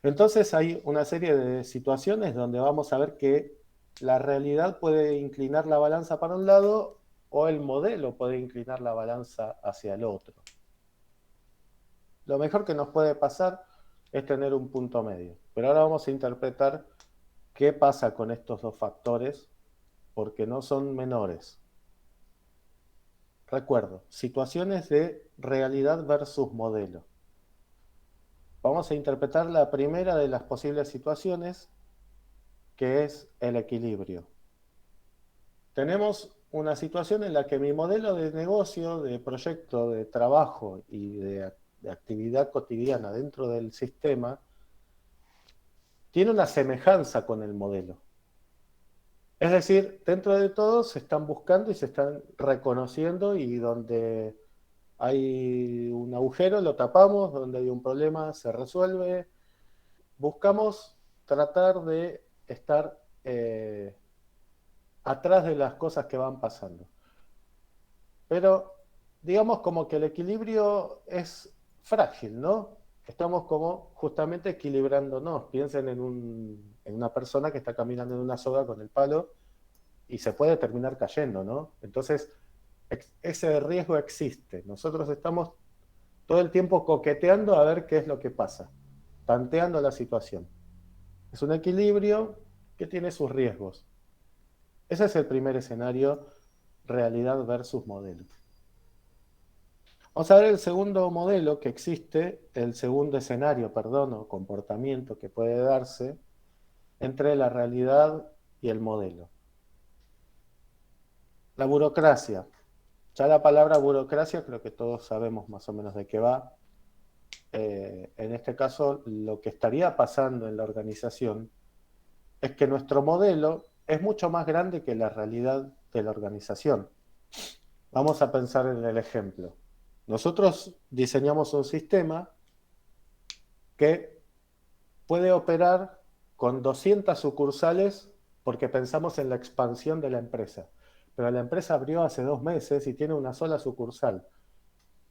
Entonces hay una serie de situaciones donde vamos a ver que la realidad puede inclinar la balanza para un lado o el modelo puede inclinar la balanza hacia el otro. Lo mejor que nos puede pasar es tener un punto medio. Pero ahora vamos a interpretar qué pasa con estos dos factores, porque no son menores. Recuerdo, situaciones de realidad versus modelo. Vamos a interpretar la primera de las posibles situaciones, que es el equilibrio. Tenemos una situación en la que mi modelo de negocio, de proyecto, de trabajo y de actividad cotidiana dentro del sistema tiene una semejanza con el modelo. Es decir, dentro de todo se están buscando y se están reconociendo y donde hay un agujero lo tapamos, donde hay un problema se resuelve. Buscamos tratar de estar atrás de las cosas que van pasando. Pero digamos como que el equilibrio es frágil, ¿no? Estamos como justamente equilibrándonos. Piensen en una persona que está caminando en una soga con el palo y se puede terminar cayendo, ¿no? Entonces, ese riesgo existe. Nosotros estamos todo el tiempo coqueteando a ver qué es lo que pasa, tanteando la situación. Es un equilibrio que tiene sus riesgos. Ese es el primer escenario, realidad versus modelo. Vamos a ver el segundo modelo que existe, el segundo escenario, perdón, o comportamiento que puede darse entre la realidad y el modelo. La burocracia. Ya la palabra burocracia creo que todos sabemos más o menos de qué va. En este caso, lo que estaría pasando en la organización es que nuestro modelo es mucho más grande que la realidad de la organización. Vamos a pensar en el ejemplo. Nosotros diseñamos un sistema que puede operar con 200 sucursales porque pensamos en la expansión de la empresa. Pero la empresa abrió hace 2 meses y tiene una sola sucursal.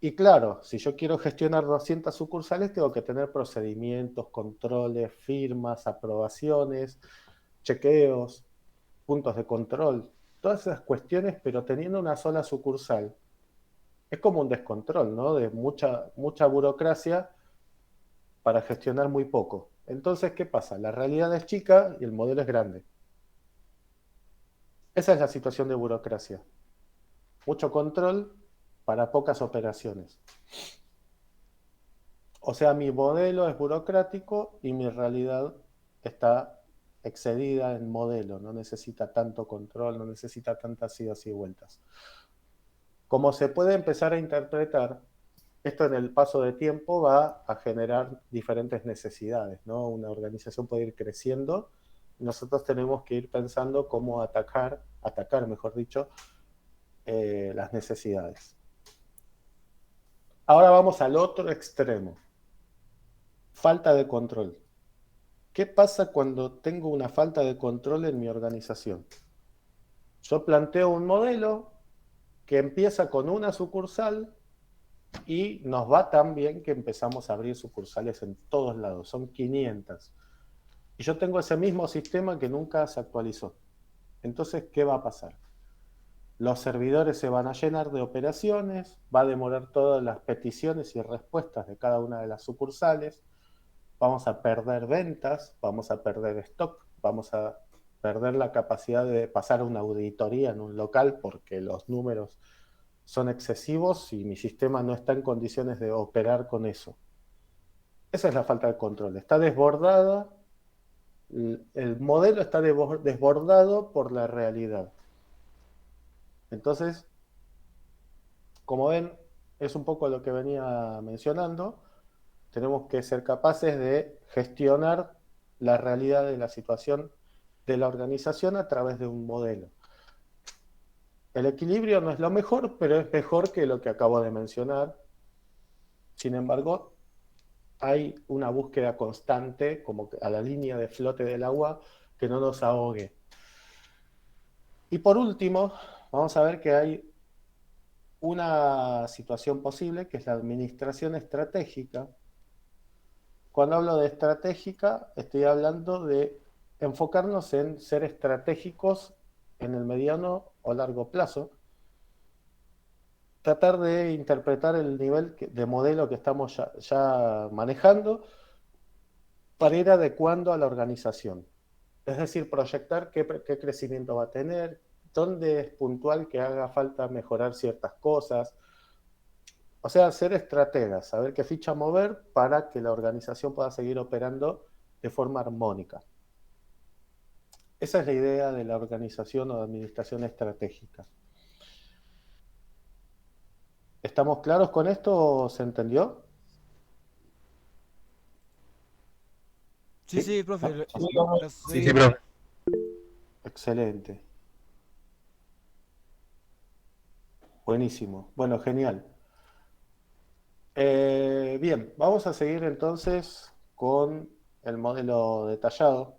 Y claro, si yo quiero gestionar 200 sucursales, tengo que tener procedimientos, controles, firmas, aprobaciones, chequeos, puntos de control, todas esas cuestiones, pero teniendo una sola sucursal. Es como un descontrol, ¿no? De mucha burocracia para gestionar muy poco. Entonces, ¿qué pasa? La realidad es chica y el modelo es grande. Esa es la situación de burocracia. Mucho control para pocas operaciones. O sea, mi modelo es burocrático y mi realidad está excedida en modelo, no necesita tanto control, no necesita tantas idas y vueltas. Como se puede empezar a interpretar, esto en el paso de tiempo va a generar diferentes necesidades, ¿no? Una organización puede ir creciendo y nosotros tenemos que ir pensando cómo atacar mejor dicho, las necesidades. Ahora vamos al otro extremo. Falta de control. ¿Qué pasa cuando tengo una falta de control en mi organización? Yo planteo un modelo que empieza con una sucursal y nos va tan bien que empezamos a abrir sucursales en todos lados, son 500. Y yo tengo ese mismo sistema que nunca se actualizó. Entonces, ¿qué va a pasar? Los servidores se van a llenar de operaciones, va a demorar todas las peticiones y respuestas de cada una de las sucursales, vamos a perder ventas, vamos a perder stock, vamos a perder la capacidad de pasar una auditoría en un local porque los números son excesivos y mi sistema no está en condiciones de operar con eso. Esa es la falta de control. Está desbordada, el modelo está desbordado por la realidad. Entonces, como ven, es un poco lo que venía mencionando. Tenemos que ser capaces de gestionar la realidad de la situación de la organización a través de un modelo. El equilibrio no es lo mejor, pero es mejor que lo que acabo de mencionar. Sin embargo, hay una búsqueda constante, como a la línea de flote del agua, que no nos ahogue. Y por último, vamos a ver que hay una situación posible, que es la administración estratégica. Cuando hablo de estratégica, estoy hablando de enfocarnos en ser estratégicos en el mediano o largo plazo, tratar de interpretar el nivel de modelo que estamos ya manejando para ir adecuando a la organización. Es decir, proyectar qué crecimiento va a tener, dónde es puntual que haga falta mejorar ciertas cosas. O sea, ser estrategas, saber qué ficha mover para que la organización pueda seguir operando de forma armónica. Esa es la idea de la organización o de administración estratégica. ¿Estamos claros con esto? ¿Se entendió? Sí, sí, profe. Sí, profe. Lo Sí, seguí. profe. excelente, buenísimo. Bueno, genial. Bien, vamos a seguir entonces con el modelo detallado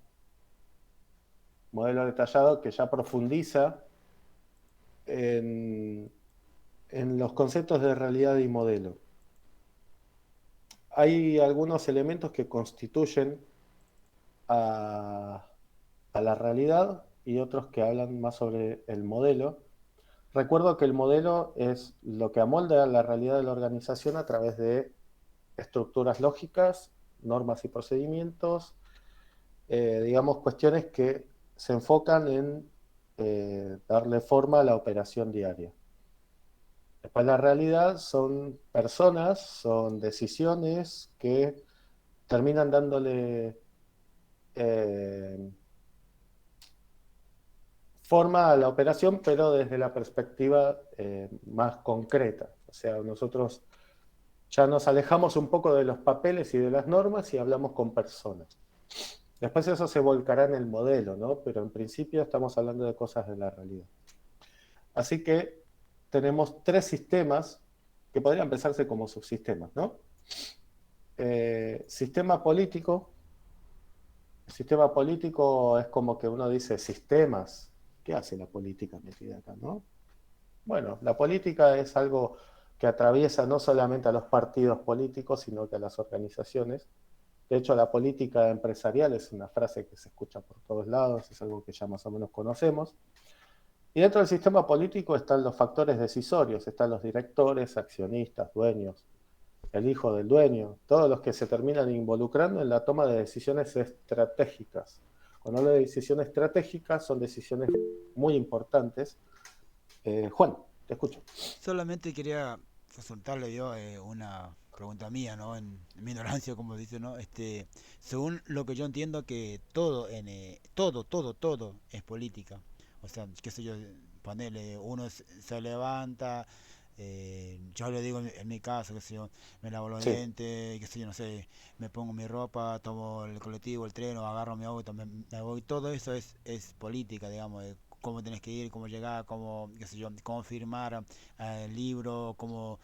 que ya profundiza en, en los conceptos de realidad y modelo. Hay algunos elementos que constituyen a, a la realidad y otros que hablan más sobre el modelo. Recuerdo que el modelo es lo que amolda la realidad de la organización a través de estructuras lógicas, normas y procedimientos, digamos, cuestiones que se enfocan en darle forma a la operación diaria. Después la realidad son personas, son decisiones que terminan dándole eh, forma a la operación, pero desde la perspectiva más concreta. O sea, nosotros ya nos alejamos un poco de los papeles y de las normas y hablamos con personas. Después eso se volcará en el modelo, ¿no? Pero en principio estamos hablando de cosas de la realidad. Así que tenemos tres sistemas que podrían pensarse como subsistemas, ¿no? Sistema político. El sistema político es como que uno dice sistemas. ¿Qué hace la política metida acá, no? Bueno, la política es algo que atraviesa no solamente a los partidos políticos, sino que a las organizaciones. De hecho, la política empresarial es una frase que se escucha por todos lados, es algo que ya más o menos conocemos. Y dentro del sistema político están los factores decisorios, están los directores, accionistas, dueños, el hijo del dueño, todos los que se terminan involucrando en la toma de decisiones estratégicas. Cuando hablo de decisiones estratégicas, son decisiones muy importantes. Juan, te escucho. Solamente quería consultarle yo una pregunta mía, ¿no? En mi ignorancia, como dice, ¿no? Según lo que yo entiendo que todo todo es política. O sea, qué sé yo, ponele, uno se levanta, yo le digo en mi caso, qué sé yo, me lavo los Sí. dientes, qué sé yo, no sé, me pongo mi ropa, tomo el colectivo, el tren, o agarro mi auto, me voy, todo eso es política, digamos, de cómo tenés que ir, cómo llegar, cómo, qué sé yo, cómo firmar el libro, cómo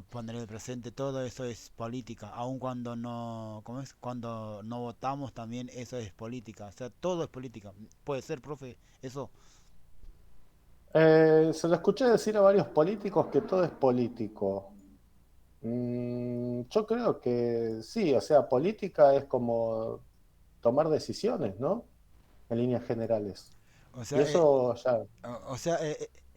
poner el presente, todo eso es política, aun cuando no, ¿cómo es? Cuando no votamos también eso es política, o sea, todo es política. Puede ser, profe, eso. Se lo escuché decir a varios políticos que todo es político. Yo creo que sí, o sea, política es como tomar decisiones, ¿no? En líneas generales. O Y sea, eso ya. o sea,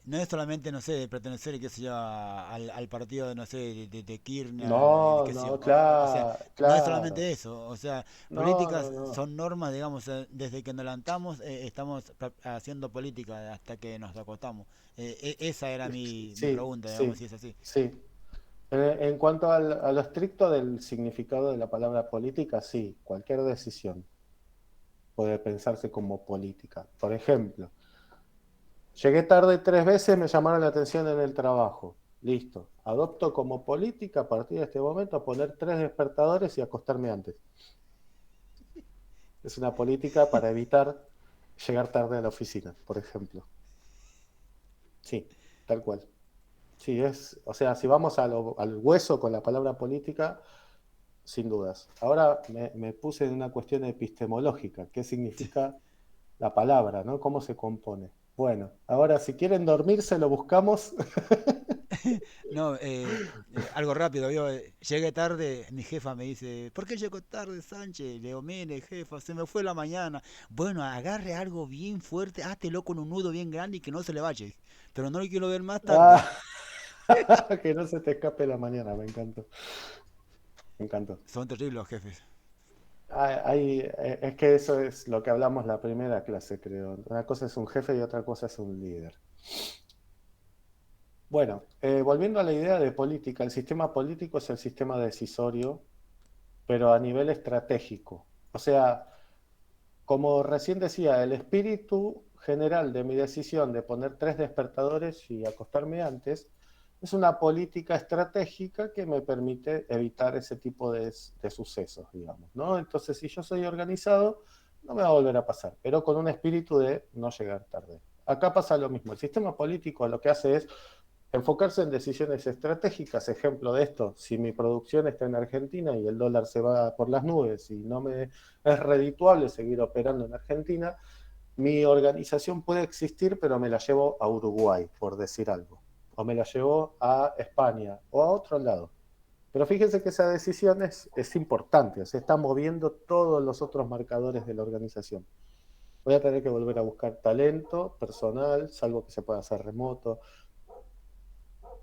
no es solamente, no sé, pertenecer, qué sé yo, al partido, de, no sé, de Kirchner, No, qué sé yo. no, O sea, claro, no es claro. solamente eso. O sea, No, no, políticas no. son normas, digamos, desde que nos levantamos estamos haciendo política hasta que nos acostamos. Esa era mi Sí, pregunta, digamos, sí, si es así. sí. En cuanto a lo estricto del significado de la palabra política, sí, cualquier decisión puede pensarse como política. Por ejemplo, llegué tarde 3 veces, me llamaron la atención en el trabajo. Listo. Adopto como política a partir de este momento poner 3 despertadores y acostarme antes. Es una política para evitar llegar tarde a la oficina, por ejemplo. Sí, tal cual. Sí, o sea, si vamos al hueso con la palabra política, sin dudas. Ahora me puse en una cuestión epistemológica. ¿Qué significa la palabra, ¿no? ¿Cómo se compone? Bueno, ahora si quieren dormirse lo buscamos. No, algo rápido, yo llegué tarde, mi jefa me dice, ¿por qué llegó tarde, Sánchez? Le digo, mire, jefa, se me fue la mañana. Bueno, agarre algo bien fuerte, hátelo con un nudo bien grande y que no se le vaya. Pero no lo quiero ver más tarde. Ah, que no se te escape la mañana, me encantó. Me encantó. Son terribles los jefes. Es que eso es lo que hablamos la primera clase, creo. Una cosa es un jefe y otra cosa es un líder. Bueno, volviendo a la idea de política, el sistema político es el sistema decisorio, pero a nivel estratégico. O sea, como recién decía, el espíritu general de mi decisión de poner 3 despertadores y acostarme antes es una política estratégica que me permite evitar ese tipo de sucesos, digamos, ¿no? Entonces, si yo soy organizado, no me va a volver a pasar, pero con un espíritu de no llegar tarde. Acá pasa lo mismo. El sistema político lo que hace es enfocarse en decisiones estratégicas. Ejemplo de esto, si mi producción está en Argentina y el dólar se va por las nubes y no me es redituable seguir operando en Argentina, mi organización puede existir, pero me la llevo a Uruguay, por decir algo. O me la llevo a España o a otro lado. Pero fíjense que esa decisión es importante, se está moviendo todos los otros marcadores de la organización. Voy a tener que volver a buscar talento, personal, salvo que se pueda hacer remoto.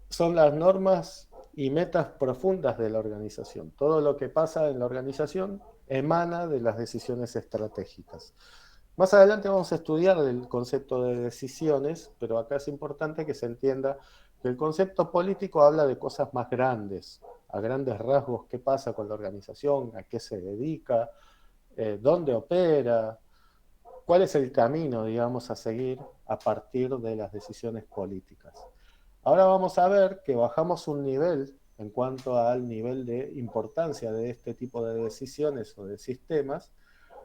Son las normas y metas profundas de la organización. Todo lo que pasa en la organización emana de las decisiones estratégicas. Más adelante vamos a estudiar el concepto de decisiones, pero acá es importante que se entienda que el concepto político habla de cosas más grandes, a grandes rasgos, qué pasa con la organización, a qué se dedica, dónde opera, cuál es el camino, digamos, a seguir a partir de las decisiones políticas. Ahora vamos a ver que bajamos un nivel en cuanto al nivel de importancia de este tipo de decisiones o de sistemas,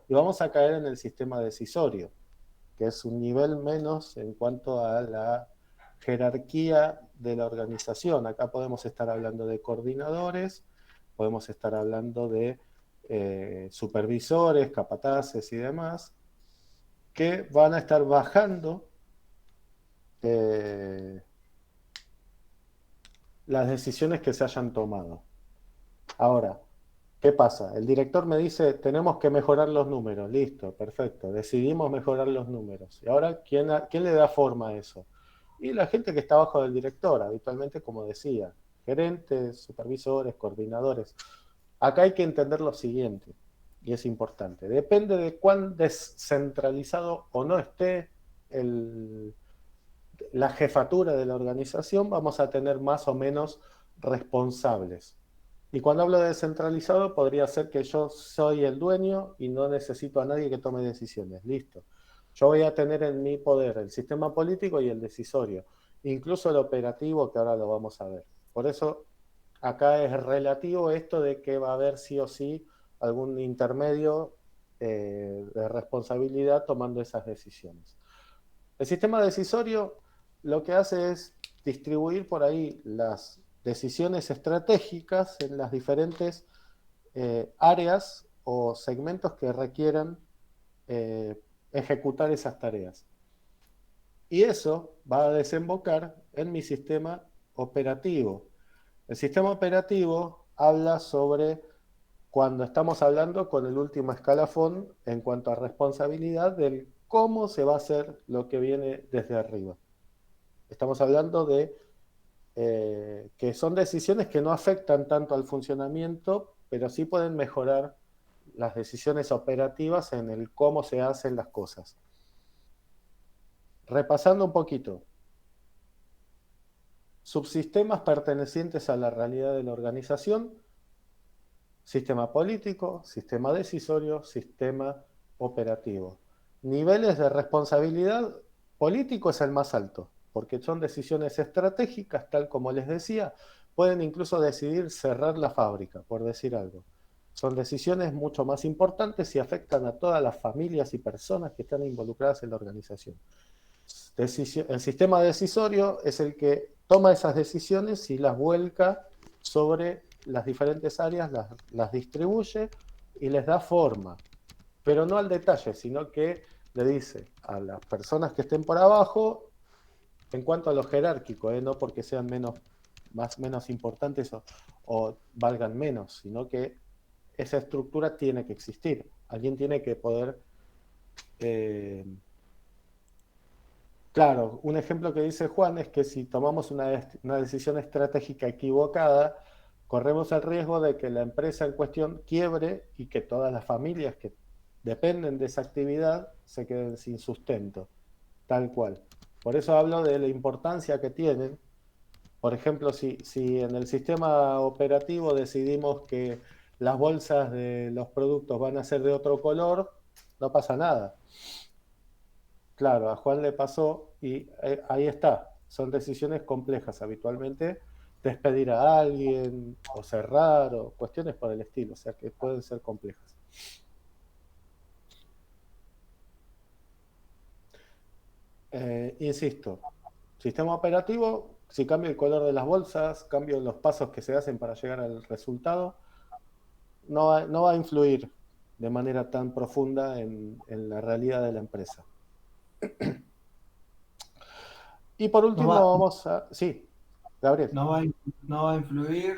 y vamos a caer en el sistema decisorio, que es un nivel menos en cuanto a la jerarquía de la organización. Acá podemos estar hablando de coordinadores, podemos estar hablando de supervisores, capataces y demás, que van a estar bajando eh, las decisiones que se hayan tomado. Ahora, ¿qué pasa? El director me dice, tenemos que mejorar los números. Listo, perfecto. Decidimos mejorar los números. ¿Y ahora quién le da forma a eso? Y la gente que está abajo del director, habitualmente, como decía, gerentes, supervisores, coordinadores. Acá hay que entender lo siguiente, y es importante. Depende de cuán descentralizado o no esté la jefatura de la organización, vamos a tener más o menos responsables. Y cuando hablo de descentralizado, podría ser que yo soy el dueño y no necesito a nadie que tome decisiones. Listo. Yo voy a tener en mi poder el sistema político y el decisorio, incluso el operativo, que ahora lo vamos a ver. Por eso, acá es relativo esto de que va a haber sí o sí algún intermedio de responsabilidad tomando esas decisiones. El sistema decisorio lo que hace es distribuir por ahí las decisiones estratégicas en las diferentes áreas o segmentos que requieran ejecutar esas tareas. Y eso va a desembocar en mi sistema operativo. El sistema operativo habla sobre cuando estamos hablando con el último escalafón en cuanto a responsabilidad del cómo se va a hacer lo que viene desde arriba. Estamos hablando de que son decisiones que no afectan tanto al funcionamiento, pero sí pueden mejorar las decisiones operativas en el cómo se hacen las cosas. Repasando un poquito, subsistemas pertenecientes a la realidad de la organización, sistema político, sistema decisorio, sistema operativo. Niveles de responsabilidad, político es el más alto, porque son decisiones estratégicas, tal como les decía, pueden incluso decidir cerrar la fábrica, por decir algo. Son decisiones mucho más importantes y afectan a todas las familias y personas que están involucradas en la organización. El sistema decisorio es el que toma esas decisiones y las vuelca sobre las diferentes áreas, las distribuye y les da forma, pero no al detalle, sino que le dice a las personas que estén por abajo, en cuanto a lo jerárquico, no porque sean menos importantes o valgan menos, sino que esa estructura tiene que existir. Alguien tiene que poder... Claro, un ejemplo que dice Juan es que si tomamos una decisión estratégica equivocada, corremos el riesgo de que la empresa en cuestión quiebre y que todas las familias que dependen de esa actividad se queden sin sustento, tal cual. Por eso hablo de la importancia que tienen. Por ejemplo, si en el sistema operativo decidimos que las bolsas de los productos van a ser de otro color, no pasa nada. Claro, a Juan le pasó y ahí está. Son decisiones complejas habitualmente, despedir a alguien o cerrar o cuestiones por el estilo, o sea que pueden ser complejas. Insisto, sistema operativo, si cambio el color de las bolsas, cambio los pasos que se hacen para llegar al resultado, no va a influir de manera tan profunda en la realidad de la empresa. Y por No último va, vamos a... Sí, Gabriel. no va, no va a influir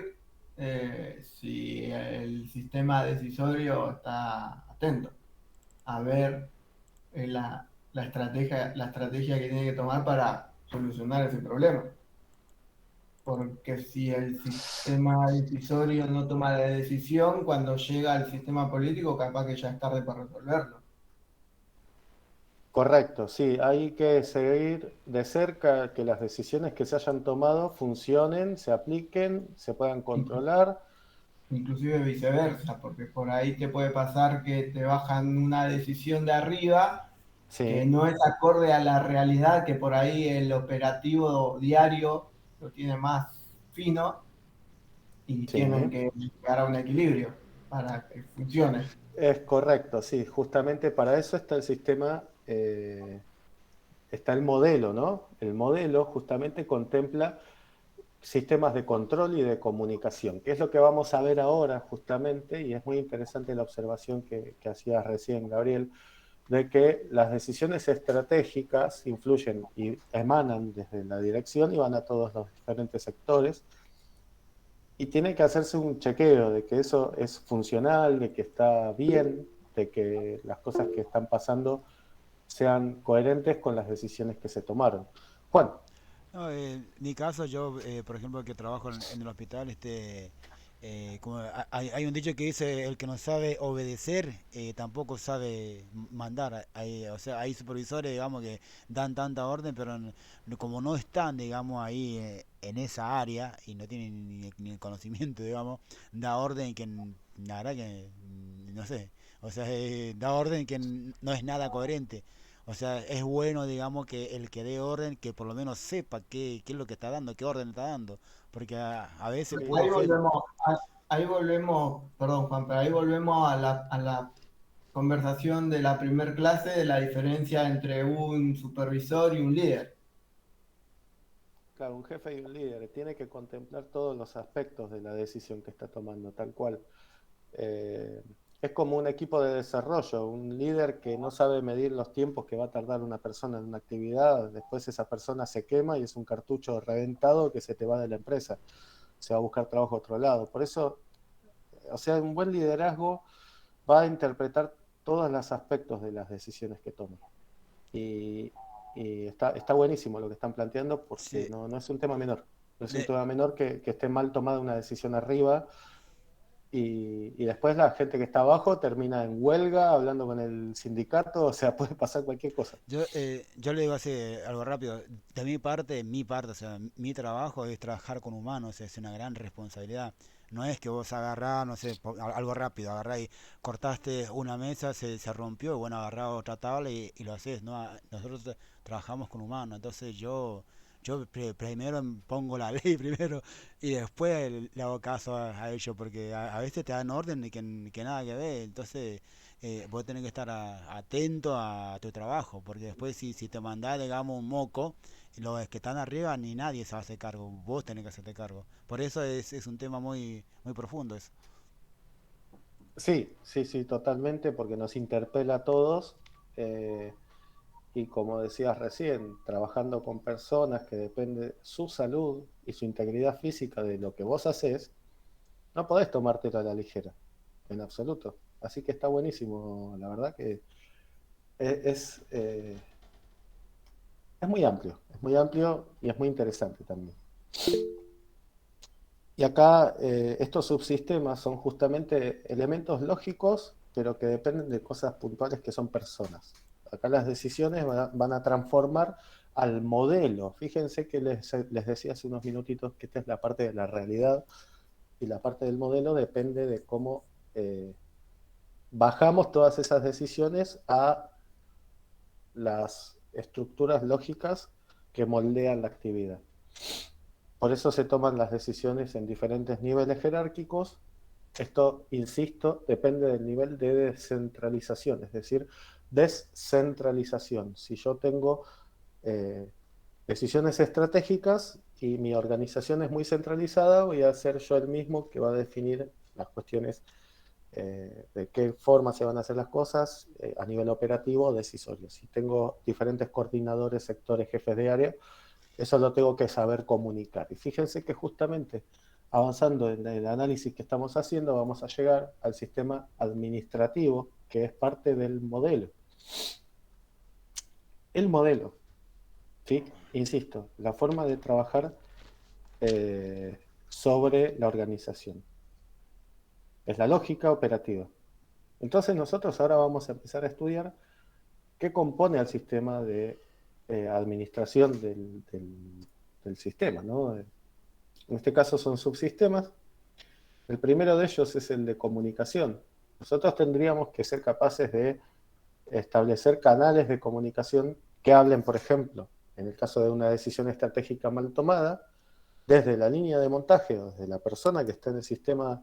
si el sistema decisorio está atento a ver la estrategia que tiene que tomar para solucionar ese problema. Porque si el sistema decisorio no toma la decisión, cuando llega al sistema político, capaz que ya es tarde para resolverlo. Correcto, sí, hay que seguir de cerca que las decisiones que se hayan tomado funcionen, se apliquen, se puedan Inclu- controlar. Inclusive viceversa, porque por ahí te puede pasar que te bajan una decisión de arriba que Sí, no es acorde a la realidad, que por ahí el operativo diario lo tiene más fino y tienen sí, que llegar a un equilibrio para que funcione. es correcto, sí, justamente para eso está el sistema, está el modelo, ¿no? El modelo justamente contempla sistemas de control y de comunicación, que es lo que vamos a ver ahora justamente, y es muy interesante la observación que hacías recién, Gabriel, de que las decisiones estratégicas influyen y emanan desde la dirección y van a todos los diferentes sectores, y tiene que hacerse un chequeo de que eso es funcional, de que está bien, de que las cosas que están pasando sean coherentes con las decisiones que se tomaron. Juan, No, en mi caso, yo, por ejemplo, que trabajo en el hospital, como hay un dicho que dice, el que no sabe obedecer, tampoco sabe mandar. O sea, hay supervisores, digamos, que dan tanta orden, pero como no están, digamos, ahí en esa área y no tienen ni el conocimiento, digamos, da orden que, la verdad que, no sé, o sea, da orden que no es nada coherente. O sea, es bueno, digamos, que el que dé orden, que por lo menos sepa qué es lo que está dando, qué orden está dando. Porque a veces sí, Ahí puede ser... volvemos, ahí volvemos, perdón Juan, pero ahí volvemos a la conversación de la primer clase de la diferencia entre un supervisor y un líder. claro, un jefe y un líder tiene que contemplar todos los aspectos de la decisión que está tomando, tal cual. Eh, es como un equipo de desarrollo, un líder que no sabe medir los tiempos que va a tardar una persona en una actividad, después esa persona se quema y es un cartucho reventado que se te va de la empresa, se va a buscar trabajo a otro lado. Por eso, o sea, un buen liderazgo va a interpretar todos los aspectos de las decisiones que toma. Y, y está buenísimo lo que están planteando porque Sí, no es un tema menor. No es un de- tema menor que esté mal tomada una decisión arriba y después la gente que está abajo termina en huelga, hablando con el sindicato, o sea, puede pasar cualquier cosa. yo le digo así, algo rápido. De mi parte, o sea, mi trabajo es trabajar con humanos, es una gran responsabilidad. No es que vos agarrás, no sé, algo rápido, agarrás y cortaste una mesa, se rompió, y bueno, agarrás otra tabla y lo haces, ¿no? Nosotros trabajamos con humanos, entonces yo primero pongo la ley primero y después le hago caso a ellos, porque a veces te dan orden y que nada que ver, entonces vos tenés que estar atento a tu trabajo, porque después si te mandás, digamos, un moco, los que están arriba ni nadie se hace cargo, vos tenés que hacerte cargo. Por eso es un tema muy profundo eso. Sí, sí, sí, totalmente, porque nos interpela a todos. eh, y como decías recién, trabajando con personas que depende su salud y su integridad física de lo que vos haces, no podés tomártelo a la ligera, en absoluto. Así que está buenísimo, la verdad que es es muy amplio y es muy interesante también. Y acá estos subsistemas son justamente elementos lógicos, pero que dependen de cosas puntuales que son personas. Acá las decisiones van a transformar al modelo. Fíjense que les decía hace unos minutitos que esta es la parte de la realidad y la parte del modelo depende de cómo bajamos todas esas decisiones a las estructuras lógicas que moldean la actividad. Por eso se toman las decisiones en diferentes niveles jerárquicos. Esto, insisto, depende del nivel de descentralización, es decir, descentralización. Si yo tengo decisiones estratégicas y mi organización es muy centralizada, voy a ser yo el mismo que va a definir las cuestiones de qué forma se van a hacer las cosas a nivel operativo o decisorio. Si tengo diferentes coordinadores, sectores, jefes de área, eso lo tengo que saber comunicar. Y fíjense que justamente avanzando en el análisis que estamos haciendo, vamos a llegar al sistema administrativo, que es parte del modelo. El modelo, ¿sí? Insisto, la forma de trabajar sobre la organización. Es la lógica operativa. Entonces nosotros ahora vamos a empezar a estudiar qué compone al sistema de administración del sistema, ¿no? En este caso son subsistemas. El primero de ellos es el de comunicación. Nosotros tendríamos que ser capaces de establecer canales de comunicación que hablen, por ejemplo, en el caso de una decisión estratégica mal tomada, desde la línea de montaje o desde la persona que está en el sistema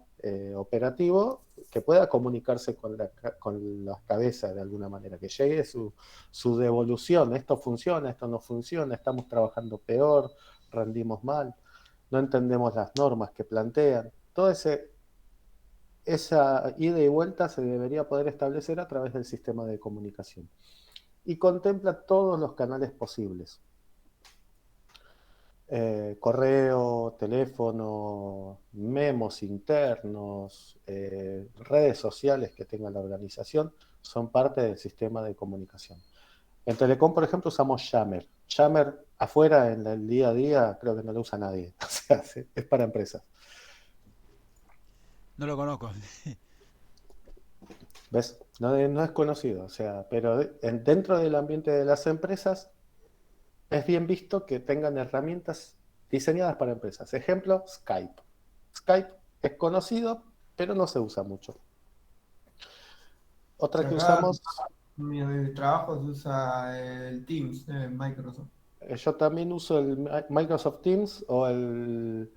operativo, que pueda comunicarse con la cabeza de alguna manera, que llegue su devolución, esto funciona, esto no funciona, estamos trabajando peor, rendimos mal, no entendemos las normas que plantean. Todo esa ida y vuelta se debería poder establecer a través del sistema de comunicación. Y contempla todos los canales posibles. Correo, teléfono, memos internos, redes sociales que tenga la organización, son parte del sistema de comunicación. En Telecom, por ejemplo, usamos Yammer. Yammer afuera, en el día a día, creo que no lo usa nadie. O sea, es para empresas. No lo conozco. ¿Ves? No es conocido, o sea, pero dentro del ambiente de las empresas es bien visto que tengan herramientas diseñadas para empresas. Ejemplo, Skype. Skype es conocido, pero no se usa mucho. Otra que Acá usamos, en mi trabajo se usa el Teams de Microsoft. yo también uso el Microsoft Teams o el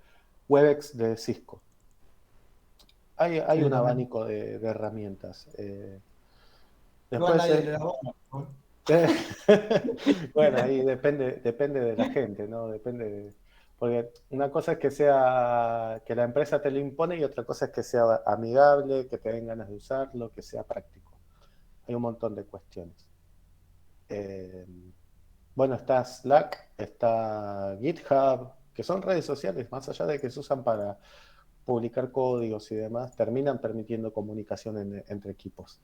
Webex de Cisco. Hay Sí, un también. abanico de herramientas. Igual Después, nadie le da bola, ¿no? bueno, ahí depende de la gente, ¿no? Porque una cosa es que la empresa te lo impone y otra cosa es que sea amigable, que te den ganas de usarlo, que sea práctico. Hay un montón de cuestiones. Bueno, está Slack, está GitHub, que son redes sociales, más allá de que se usan para publicar códigos y demás, terminan permitiendo comunicación entre equipos.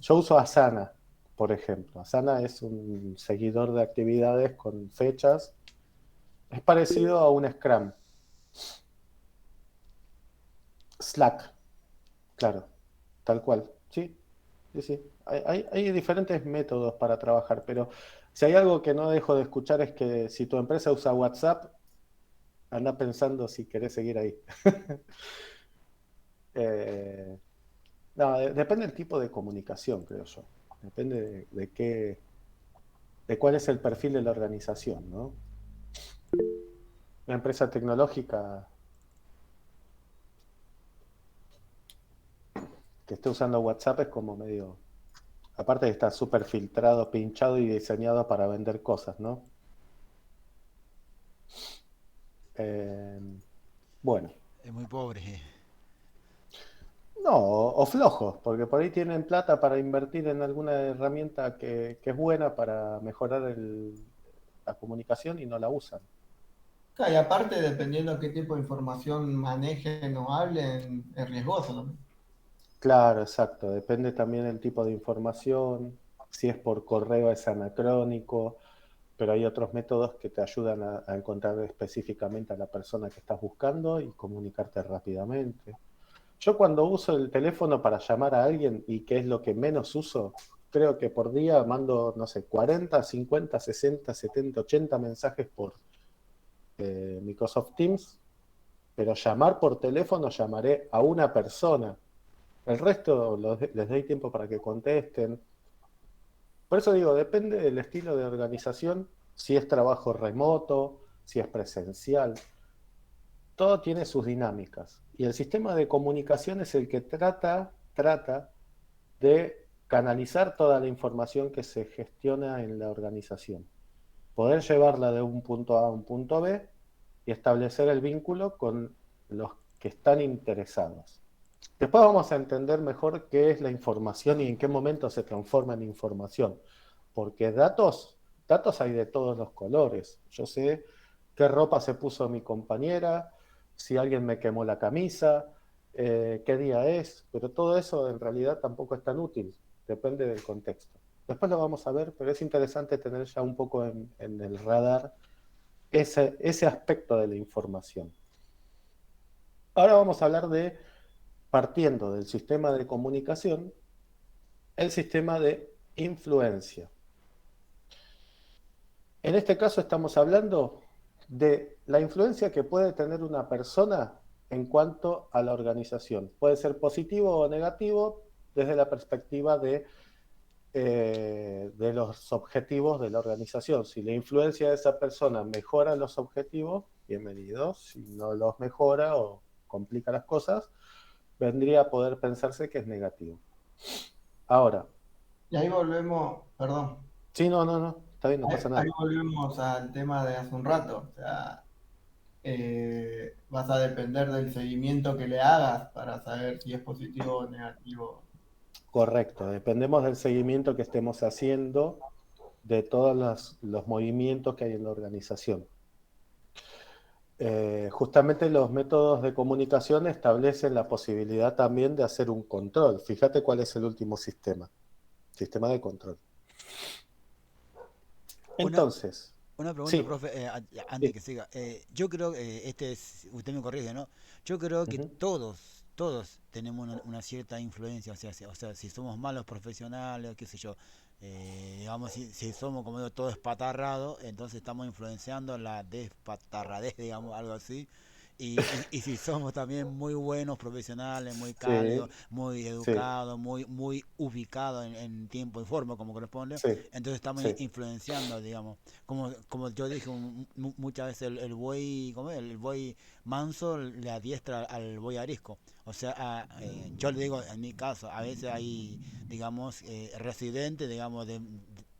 Yo uso Asana, por ejemplo. Asana es un seguidor de actividades con fechas. Es parecido a un Scrum. Slack, claro, tal cual. Sí, sí, sí. Hay diferentes métodos para trabajar, pero si hay algo que no dejo de escuchar es que si tu empresa usa WhatsApp, anda pensando si querés seguir ahí. Eh, no, depende del tipo de comunicación, creo yo. Depende de cuál es el perfil de la organización, ¿no? Una empresa tecnológica que esté usando WhatsApp es como medio... Aparte de estar súper filtrado, pinchado y diseñado para vender cosas, ¿no? Eh, bueno. Es muy pobre. No, o flojos, porque por ahí tienen plata para invertir en alguna herramienta que es buena para mejorar la comunicación y no la usan. Claro, y aparte, dependiendo qué tipo de información manejen o hablen, es riesgoso, ¿no? Claro, exacto. Depende también del tipo de información. Si es por correo es anacrónico, pero hay otros métodos que te ayudan a encontrar específicamente a la persona que estás buscando y comunicarte rápidamente. Yo cuando uso el teléfono para llamar a alguien, y que es lo que menos uso, creo que por día mando, no sé, 40, 50, 60, 70, 80 mensajes por Microsoft Teams, pero llamar por teléfono llamaré a una persona. El resto les doy tiempo para que contesten. Por eso digo, depende del estilo de organización, si es trabajo remoto, si es presencial. Todo tiene sus dinámicas. Y el sistema de comunicación es el que trata de canalizar toda la información que se gestiona en la organización. poder llevarla de un punto A a un punto B y establecer el vínculo con los que están interesados. Después vamos a entender mejor qué es la información y en qué momento se transforma en información, porque datos hay de todos los colores. Yo sé qué ropa se puso mi compañera, si alguien me quemó la camisa, qué día es, pero todo eso en realidad tampoco es tan útil, depende del contexto. Después lo vamos a ver, pero es interesante tener ya un poco en el radar ese aspecto de la información. Ahora vamos a hablar de, partiendo del sistema de comunicación, el sistema de influencia. En este caso estamos hablando de la influencia que puede tener una persona en cuanto a la organización. Puede ser positivo o negativo desde la perspectiva de los objetivos de la organización. Si la influencia de esa persona mejora los objetivos, bienvenido. Si no los mejora o complica las cosas, vendría a poder pensarse que es negativo. Ahora. Y ahí volvemos, perdón. Sí, no, está bien, no pasa nada. Ahí volvemos al tema de hace un rato. O sea, vas a depender del seguimiento que le hagas para saber si es positivo o negativo. Correcto, dependemos del seguimiento que estemos haciendo de todos los movimientos que hay en la organización. Justamente los métodos de comunicación establecen la posibilidad también de hacer un control. Fíjate cuál es el último sistema de control. Entonces... Una pregunta, sí, profe, antes que siga. Yo creo que usted me corrige, ¿no? Yo creo que todos tenemos una cierta influencia, o sea, si somos malos profesionales, qué sé yo, digamos, si somos, como digo, todos espatarrados, entonces estamos influenciando la despatarradez, digamos, algo así. Y si somos también muy buenos profesionales, muy cálidos, sí, muy educados, muy ubicados en tiempo y forma como corresponde, sí, entonces estamos sí. influenciando, digamos, como yo dije muchas veces, el buey, ¿cómo es? El buey manso le adiestra al buey arisco. O sea, yo le digo, en mi caso, a veces hay, digamos, residentes, digamos, de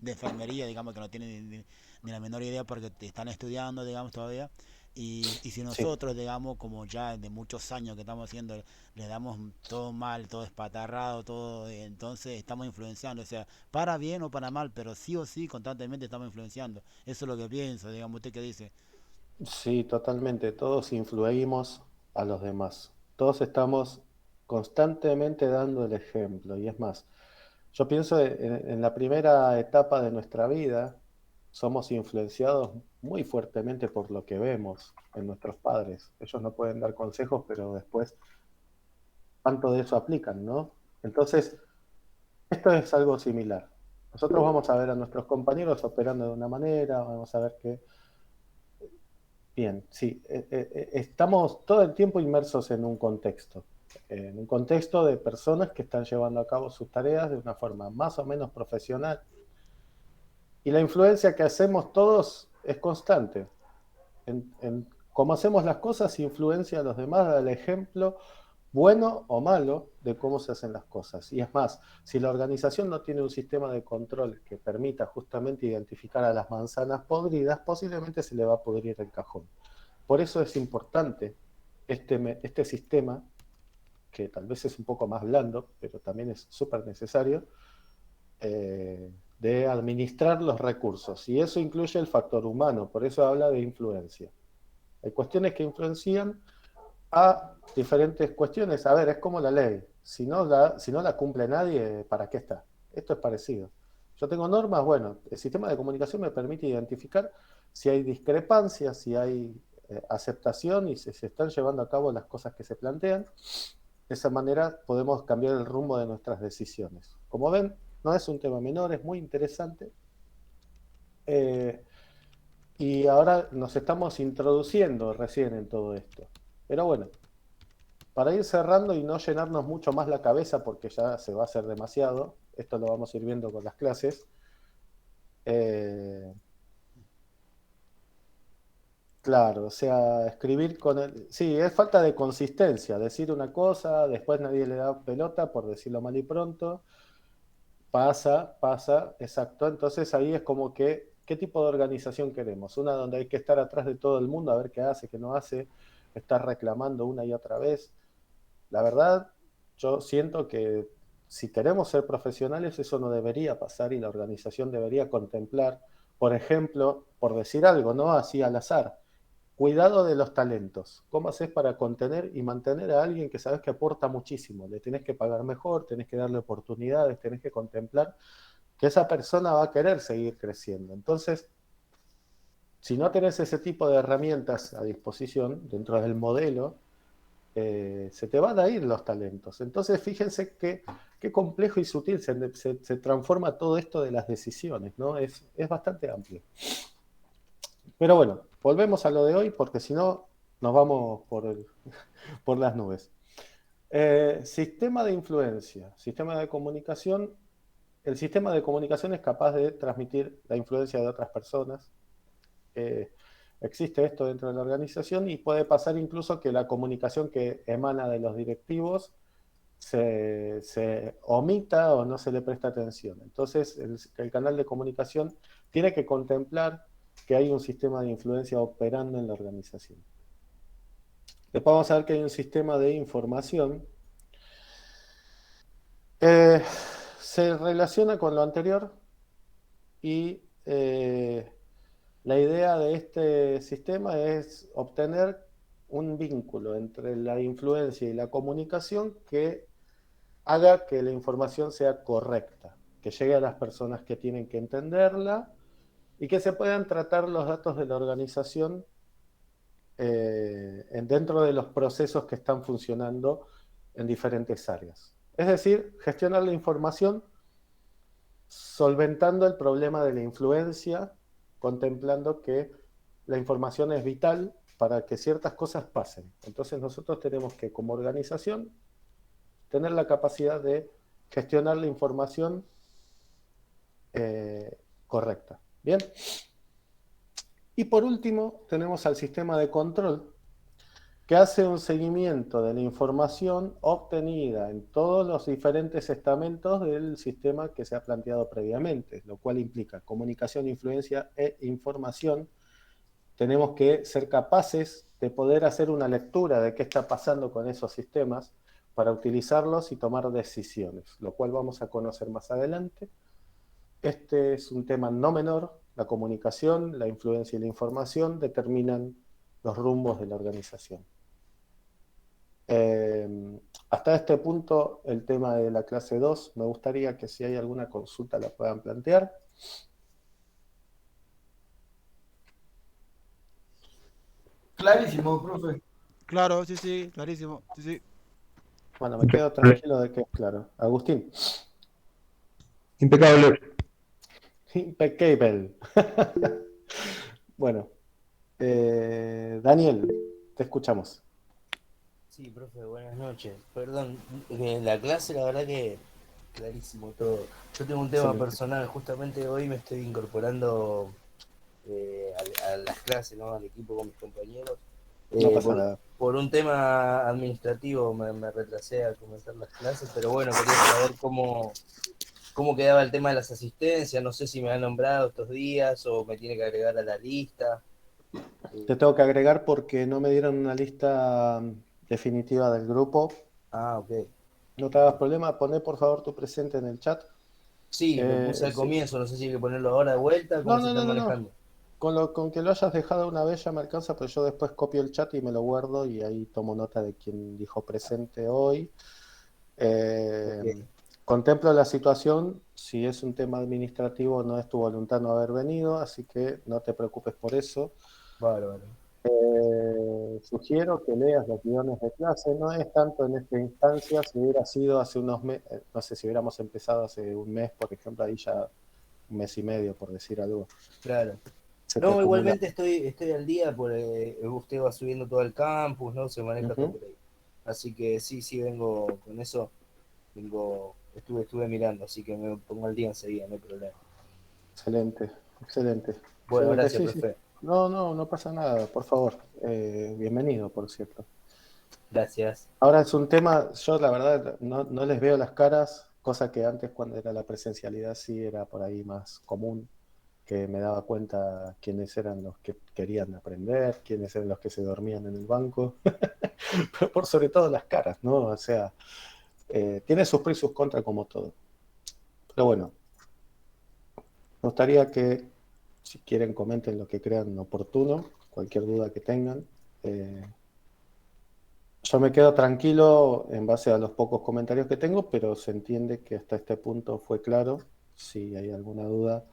enfermería, digamos, que no tienen ni la menor idea porque están estudiando, digamos, todavía. Y si Sí. nosotros, digamos, como ya de muchos años que estamos haciendo, le damos todo mal, todo espatarrado, todo, entonces estamos influenciando, o sea, para bien o para mal, pero sí o sí constantemente estamos influenciando. Eso es lo que pienso, digamos, ¿usted qué dice? Sí, totalmente. Todos influimos a los demás. Todos estamos constantemente dando el ejemplo. Y es más, yo pienso en la primera etapa de nuestra vida, somos influenciados muy fuertemente por lo que vemos en nuestros padres. Ellos no pueden dar consejos, pero después cuánto de eso aplican, ¿no? Entonces, esto es algo similar. Nosotros vamos a ver a nuestros compañeros operando de una manera, vamos a ver que bien, sí, estamos todo el tiempo inmersos en un contexto de personas que están llevando a cabo sus tareas de una forma más o menos profesional. Y la influencia que hacemos todos es constante. En cómo hacemos las cosas influencia a los demás, da el ejemplo bueno o malo de cómo se hacen las cosas. Y es más, si la organización no tiene un sistema de control que permita justamente identificar a las manzanas podridas, posiblemente se le va a pudrir el cajón. Por eso es importante este sistema, que tal vez es un poco más blando, pero también es súper necesario, de administrar los recursos. Y eso incluye el factor humano, por eso habla de influencia. Hay cuestiones que influencian a diferentes cuestiones. A ver, es como la ley. Si no la cumple nadie, ¿para qué está? Esto es parecido. Yo tengo normas, bueno, el sistema de comunicación me permite identificar si hay discrepancias, si hay aceptación y si se están llevando a cabo las cosas que se plantean. De esa manera podemos cambiar el rumbo de nuestras decisiones. Como ven, no es un tema menor, es muy interesante. Y ahora nos estamos introduciendo recién en todo esto. Pero bueno, para ir cerrando y no llenarnos mucho más la cabeza porque ya se va a hacer demasiado, esto lo vamos a ir viendo con las clases. Claro, o sea, escribir con el... Sí, es falta de consistencia, decir una cosa, después nadie le da pelota, por decirlo mal y pronto, pasa, exacto, entonces ahí es como que ¿Qué tipo de organización queremos? ¿Una donde hay que estar atrás de todo el mundo a ver qué hace, qué no hace, estar reclamando una y otra vez? La verdad, yo siento que si queremos ser profesionales, eso no debería pasar y la organización debería contemplar, por ejemplo, por decir algo, ¿no? Así al azar, cuidado de los talentos. ¿Cómo haces para contener y mantener a alguien que sabes que aporta muchísimo? Le tenés que pagar mejor, tenés que darle oportunidades, tenés que contemplar que esa persona va a querer seguir creciendo. Entonces, si no tenés ese tipo de herramientas a disposición dentro del modelo, se te van a ir los talentos. Entonces, fíjense qué complejo y sutil se transforma todo esto de las decisiones, ¿no? Es bastante amplio. Pero bueno, volvemos a lo de hoy porque si no nos vamos por las nubes. Sistema de influencia, sistema de comunicación. El sistema de comunicación es capaz de transmitir la influencia de otras personas. Existe esto dentro de la organización y puede pasar incluso que la comunicación que emana de los directivos se omita o no se le presta atención. Entonces, el canal de comunicación tiene que contemplar que hay un sistema de influencia operando en la organización. Después vamos a ver que hay un sistema de información. Se relaciona con lo anterior y la idea de este sistema es obtener un vínculo entre la influencia y la comunicación que haga que la información sea correcta, que llegue a las personas que tienen que entenderla y que se puedan tratar los datos de la organización dentro de los procesos que están funcionando en diferentes áreas. Es decir, gestionar la información solventando el problema de la influencia, contemplando que la información es vital para que ciertas cosas pasen. Entonces nosotros tenemos que, como organización, tener la capacidad de gestionar la información correcta. Bien. Y por último, tenemos al sistema de control, que hace un seguimiento de la información obtenida en todos los diferentes estamentos del sistema que se ha planteado previamente, lo cual implica comunicación, influencia e información. Tenemos que ser capaces de poder hacer una lectura de qué está pasando con esos sistemas para utilizarlos y tomar decisiones, lo cual vamos a conocer más adelante. Este es un tema no menor. La comunicación, la influencia y la información determinan los rumbos de la organización. Hasta este punto el tema de la clase 2, me gustaría que si hay alguna consulta la puedan plantear. Clarísimo, profe. Claro, sí, sí, clarísimo. Sí, sí. Bueno, me quedo tranquilo de que es claro. Agustín. Impecable. Impecable. Bueno, Daniel, te escuchamos. Sí, profe, buenas noches. Perdón, la clase la verdad que clarísimo todo. Yo tengo un tema Excelente. personal, justamente hoy me estoy incorporando a las clases, ¿no? Al equipo con mis compañeros. No pasa nada. Por un tema administrativo me retrasé a comenzar las clases, pero bueno, quería saber cómo quedaba el tema de las asistencias. No sé si me han nombrado estos días o me tiene que agregar a la lista. Te tengo que agregar porque no me dieron una lista definitiva del grupo. Ah, ok. No te hagas problema, poné por favor tu presente en el chat. Sí, lo puse al Sí. comienzo, no sé si hay que ponerlo ahora de vuelta, ¿cómo se está manejando? Con que lo hayas dejado una vez ya me alcanza, pero yo después copio el chat y me lo guardo y ahí tomo nota de quién dijo presente hoy. Ok. Contemplo la situación, si es un tema administrativo no es tu voluntad no haber venido, así que no te preocupes por eso. Bárbaro. Sugiero que leas los guiones de clase, no es tanto en esta instancia, si hubiera sido hace unos meses, no sé si hubiéramos empezado hace un mes, por ejemplo, ahí ya un mes y medio, por decir algo. Claro. Se te No, acumula. igualmente estoy al día, usted va subiendo todo el campus, ¿no? Se maneja todo por ahí. Así que sí, vengo con eso, estuve mirando, así que me pongo al día enseguida, no hay problema. Excelente. Bueno, Excelente, gracias, sí. profe. No pasa nada, por favor. Bienvenido, por cierto. Gracias. Ahora es un tema, yo la verdad no les veo las caras, cosa que antes cuando era la presencialidad sí era por ahí más común que me daba cuenta quiénes eran los que querían aprender, quiénes eran los que se dormían en el banco, pero por sobre todo las caras, ¿no? O sea, tiene sus pros y sus contras como todo. Pero bueno, me gustaría que, si quieren, comenten lo que crean oportuno, cualquier duda que tengan. Yo me quedo tranquilo en base a los pocos comentarios que tengo, pero se entiende que hasta este punto fue claro. Si hay alguna duda,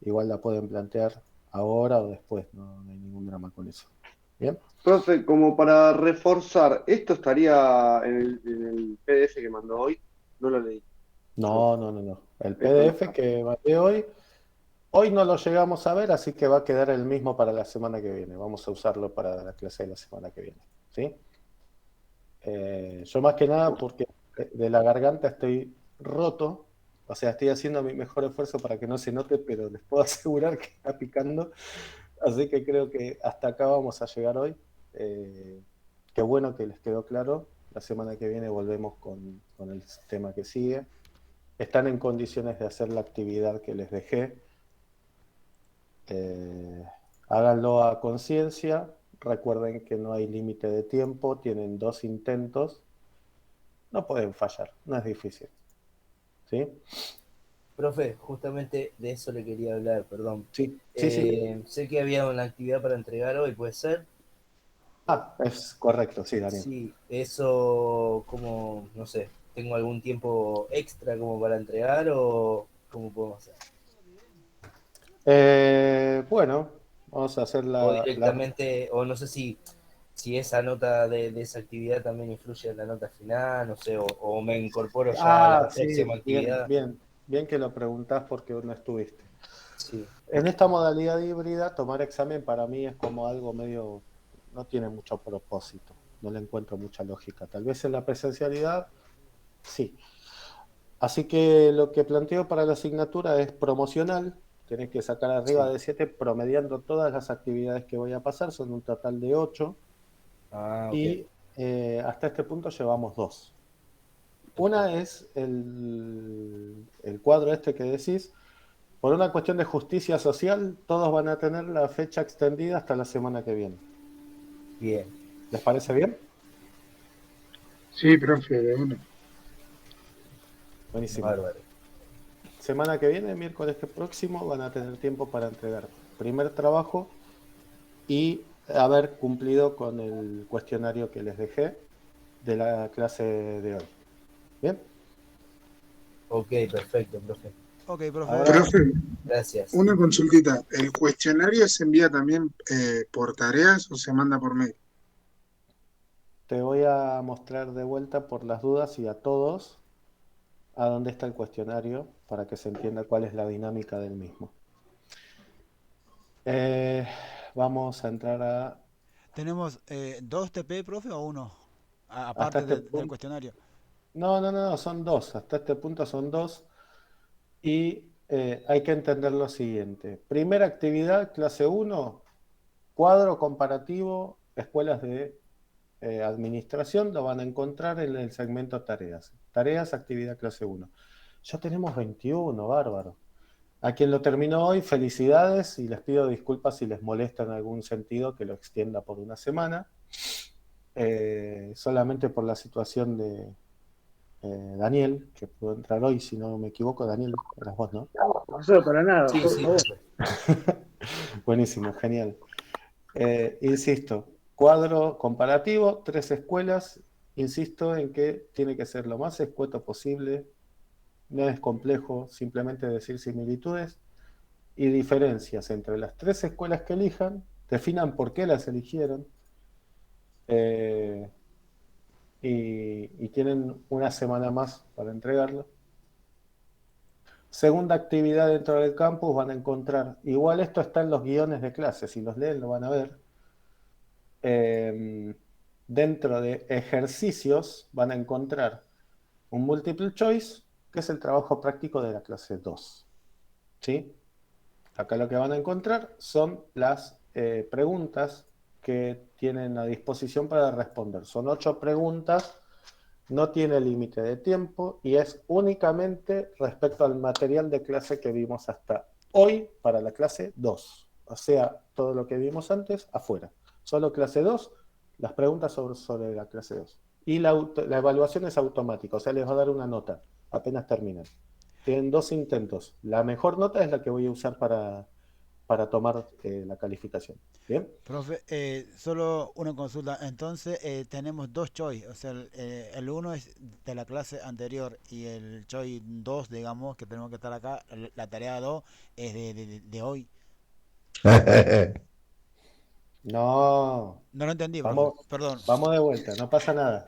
igual la pueden plantear ahora o después, no hay ningún drama con eso. ¿Bien? Profe, como para reforzar, esto estaría en el PDF que mandó hoy. No lo leí. No. El Esto no PDF está. que mandé hoy no lo llegamos a ver, así que va a quedar el mismo para la semana que viene. Vamos a usarlo para la clase de la semana que viene. ¿Sí? Yo más que nada porque de la garganta estoy roto, o sea, estoy haciendo mi mejor esfuerzo para que no se note, pero les puedo asegurar que está picando, así que creo que hasta acá vamos a llegar hoy. Qué bueno que les quedó claro. La semana que viene volvemos con el tema que sigue. Están en condiciones de hacer la actividad que les dejé. Háganlo a conciencia. Recuerden que no hay límite de tiempo, tienen 2 intentos. No pueden fallar, no es difícil. ¿Sí? Profe, justamente de eso le quería hablar, perdón. Sí. Sé que había una actividad para entregar hoy, ¿puede ser? Es correcto, sí, Daniel. Sí, eso como, no sé, ¿tengo algún tiempo extra como para entregar o cómo podemos hacer? Bueno, vamos a hacer O la... directamente, o no sé si esa nota de esa actividad también influye en la nota final, no sé, o me incorporo ya a la próxima Sí, actividad. bien que lo preguntás porque no estuviste. Sí, En esta modalidad híbrida, tomar examen para mí es como algo medio, no tiene mucho propósito, no le encuentro mucha lógica. Tal vez en la presencialidad, sí. Así que lo que planteo para la asignatura es promocional, tenés que sacar arriba sí. de 7 promediando todas las actividades que voy a pasar, son un total de 8, Ah, ok. y hasta este punto llevamos 2. Una es el cuadro este que decís. Por una cuestión de justicia social, todos van a tener la fecha extendida hasta la semana que viene. Bien, ¿Les parece bien? Sí, profe, de una. Buenísimo. bárbaro. Semana que viene, miércoles que próximo, van a tener tiempo para entregar primer trabajo y haber cumplido con el cuestionario que les dejé de la clase de hoy. ¿Bien? Ok, perfecto, profe. Ok, profe. Ahora Profe, Gracias. una consultita. ¿El cuestionario se envía también por tareas o se manda por mail? te voy a mostrar de vuelta por las dudas y a todos a dónde está el cuestionario para que se entienda cuál es la dinámica del mismo. Vamos a entrar a... ¿Tenemos 2 TP, profe, o uno? Hasta Aparte este del punto... cuestionario. No, son 2. Hasta este punto son 2. Y hay que entender lo siguiente. Primera actividad, clase 1, cuadro comparativo, escuelas de administración, lo van a encontrar en el segmento tareas. Tareas, actividad clase 1. Ya tenemos 21, bárbaro. A quien lo terminó hoy, felicidades y les pido disculpas si les molesta en algún sentido que lo extienda por una semana. Solamente por la situación de Daniel, que pudo entrar hoy, si no me equivoco. Daniel, eras vos, ¿no? No sé, para nada, Sí, por sí, favor. profe. Buenísimo, genial. Insisto, cuadro comparativo, 3 escuelas. Insisto en que tiene que ser lo más escueto posible. No es complejo, simplemente decir similitudes y diferencias entre las 3 escuelas que elijan, definan por qué las eligieron eh, y tienen una semana más para entregarlo. Segunda actividad dentro del campus van a encontrar, igual esto está en los guiones de clase, si los leen lo van a ver. Dentro de ejercicios van a encontrar un multiple choice, que es el trabajo práctico de la clase 2. ¿Sí? Acá lo que van a encontrar son las preguntas que tienen a disposición para responder. Son 8 preguntas, no tiene límite de tiempo y es únicamente respecto al material de clase que vimos hasta hoy para la clase 2. O sea, todo lo que vimos antes, afuera. Solo clase 2, las preguntas sobre la clase 2. Y la evaluación es automática, o sea, les va a dar una nota apenas terminan. Tienen 2 intentos. La mejor nota es la que voy a usar para tomar la calificación. ¿Bien? Profe, solo una consulta. Entonces, tenemos dos choice. O sea, el uno es de la clase anterior y el choice 2, digamos, que tenemos que estar acá. La tarea 2 es de hoy. No, No lo entendí, profe. vamos, Perdón. vamos de vuelta, no pasa nada.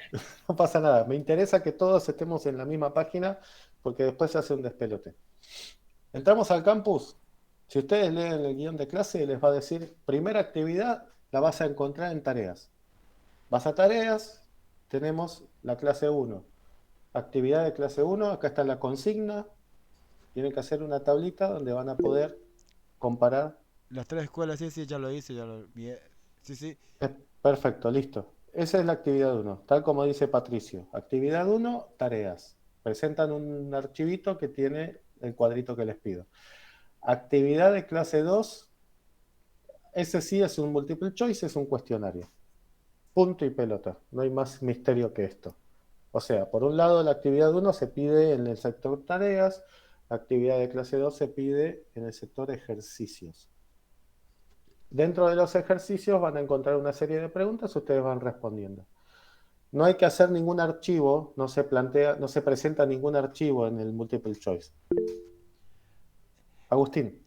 No pasa nada. Me interesa que todos estemos en la misma página porque después se hace un despelote. Entramos al campus. Si ustedes leen el guión de clase, les va a decir, primera actividad la vas a encontrar en tareas. Vas a tareas, tenemos la clase 1. Actividad de clase 1, acá está la consigna. Tienen que hacer una tablita donde van a poder comparar. Las 3 escuelas, sí, sí, ya lo hice, ya lo vi. Sí, sí. Perfecto, listo. Esa es la actividad 1, tal como dice Patricio. Actividad 1, tareas. Presentan un archivito que tiene el cuadrito que les pido. Actividad de clase 2, ese sí es un multiple choice, es un cuestionario. Punto y pelota. No hay más misterio que esto. O sea, por un lado la actividad 1 se pide en el sector tareas, la actividad de clase 2 se pide en el sector ejercicios. Dentro de los ejercicios van a encontrar una serie de preguntas, ustedes van respondiendo. No hay que hacer ningún archivo, no se presenta ningún archivo en el multiple choice. Agustín.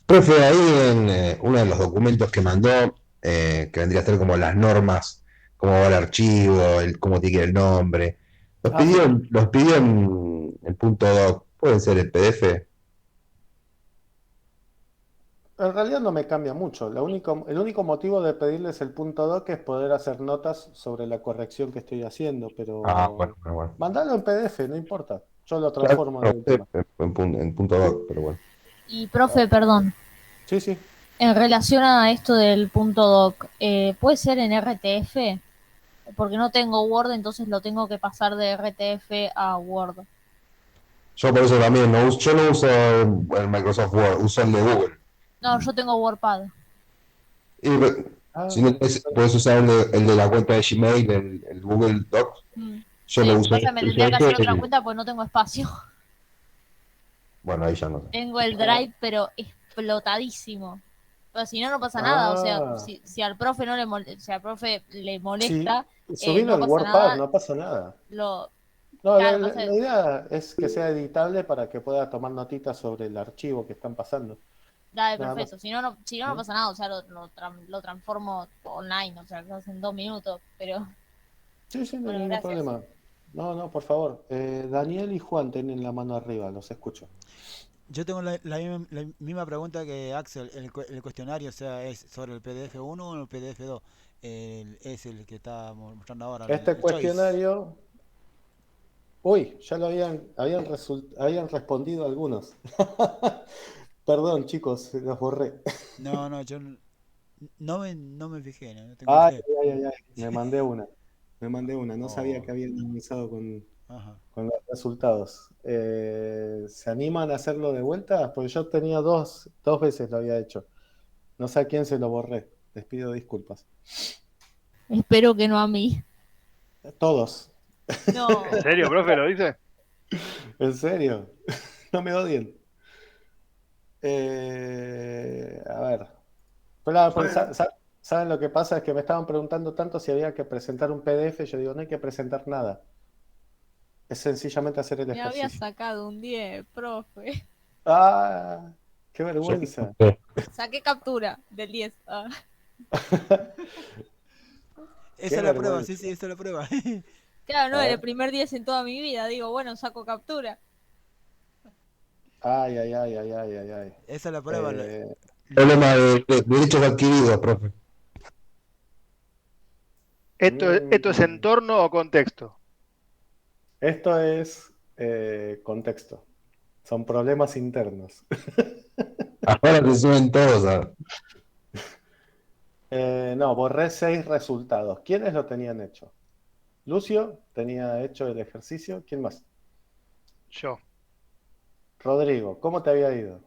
Profe, ahí en uno de los documentos que mandó, que vendría a ser como las normas, cómo va el archivo, cómo tiene que ir el nombre, Sí. los pidió en el punto doc, pueden ser el PDF. En realidad no me cambia mucho. El único motivo de pedirles el punto doc es poder hacer notas sobre la corrección que estoy haciendo, Ah, pero bueno. mandalo en PDF, no importa. Yo lo Claro, transformo no, de última. en punto doc, pero bueno. Y profe, perdón, Sí, sí. en relación a esto del punto doc, ¿puede ser en RTF? Porque no tengo Word, entonces lo tengo que pasar de RTF a Word. Yo por eso también, yo no uso el Microsoft Word, uso el de Google. No, yo tengo WordPad. Y, Ah, si no, puedes usar el de la cuenta de Gmail, el Google Docs. Yo Sí, lo lo que uso pasa es que me tendría que hacer otra cuenta porque no tengo espacio. Bueno, ahí ya no sé. Tengo el Drive, pero explotadísimo. Pero si no, no pasa nada. O sea, si al profe no le molesta, si al profe le molesta, subilo no al pasa WordPad, nada. no pasa nada. No, La pasa. idea es que sea editable para que pueda tomar notitas sobre el archivo que están pasando. Dale, Nada perfecto. más. Si no, no pasa nada. O sea, lo transformo online. O sea, lo hace en 2 minutos. Pero Sí, no hay bueno, ningún gracias. problema. No, por favor. Daniel y Juan tienen la mano arriba, los escucho. Yo tengo la misma pregunta que Axel. El cuestionario, o sea, ¿es sobre el PDF 1 o el PDF 2? Es el que está mostrando ahora. Este El choice. cuestionario. Uy, ya lo habían respondido algunos. Perdón, chicos, los borré. No, yo no me fijé, no tengo Ay, idea. me mandé una. No sabía que habían avanzado Ajá. con los resultados. ¿Se animan a hacerlo de vuelta? Porque yo tenía dos veces lo había hecho. No sé a quién se lo borré. Les pido disculpas. Espero que no a mí. Todos. No. ¿En serio, profe, lo dice? ¿En serio? No me odien. A ver. Pero, ¿saben lo que pasa? Es que me estaban preguntando tanto si había que presentar un PDF. Yo digo, no hay que presentar nada. Es sencillamente hacer el Me había ejercicio. sacado un 10, profe. ¡Ah! ¡Qué vergüenza! Saqué captura del 10. Ah. Esa es la prueba, sí, esa es la prueba. Claro, no, era el primer 10 en toda mi vida. Digo, bueno, saco captura. Ay. Esa es la prueba. Problema de derechos adquiridos, profe. ¿Esto es entorno o contexto? Esto es contexto. Son problemas internos. Ahora te suben todos. No, borré 6 resultados. ¿Quiénes lo tenían hecho? Lucio tenía hecho el ejercicio. ¿Quién más? Yo. Rodrigo, ¿cómo te había ido?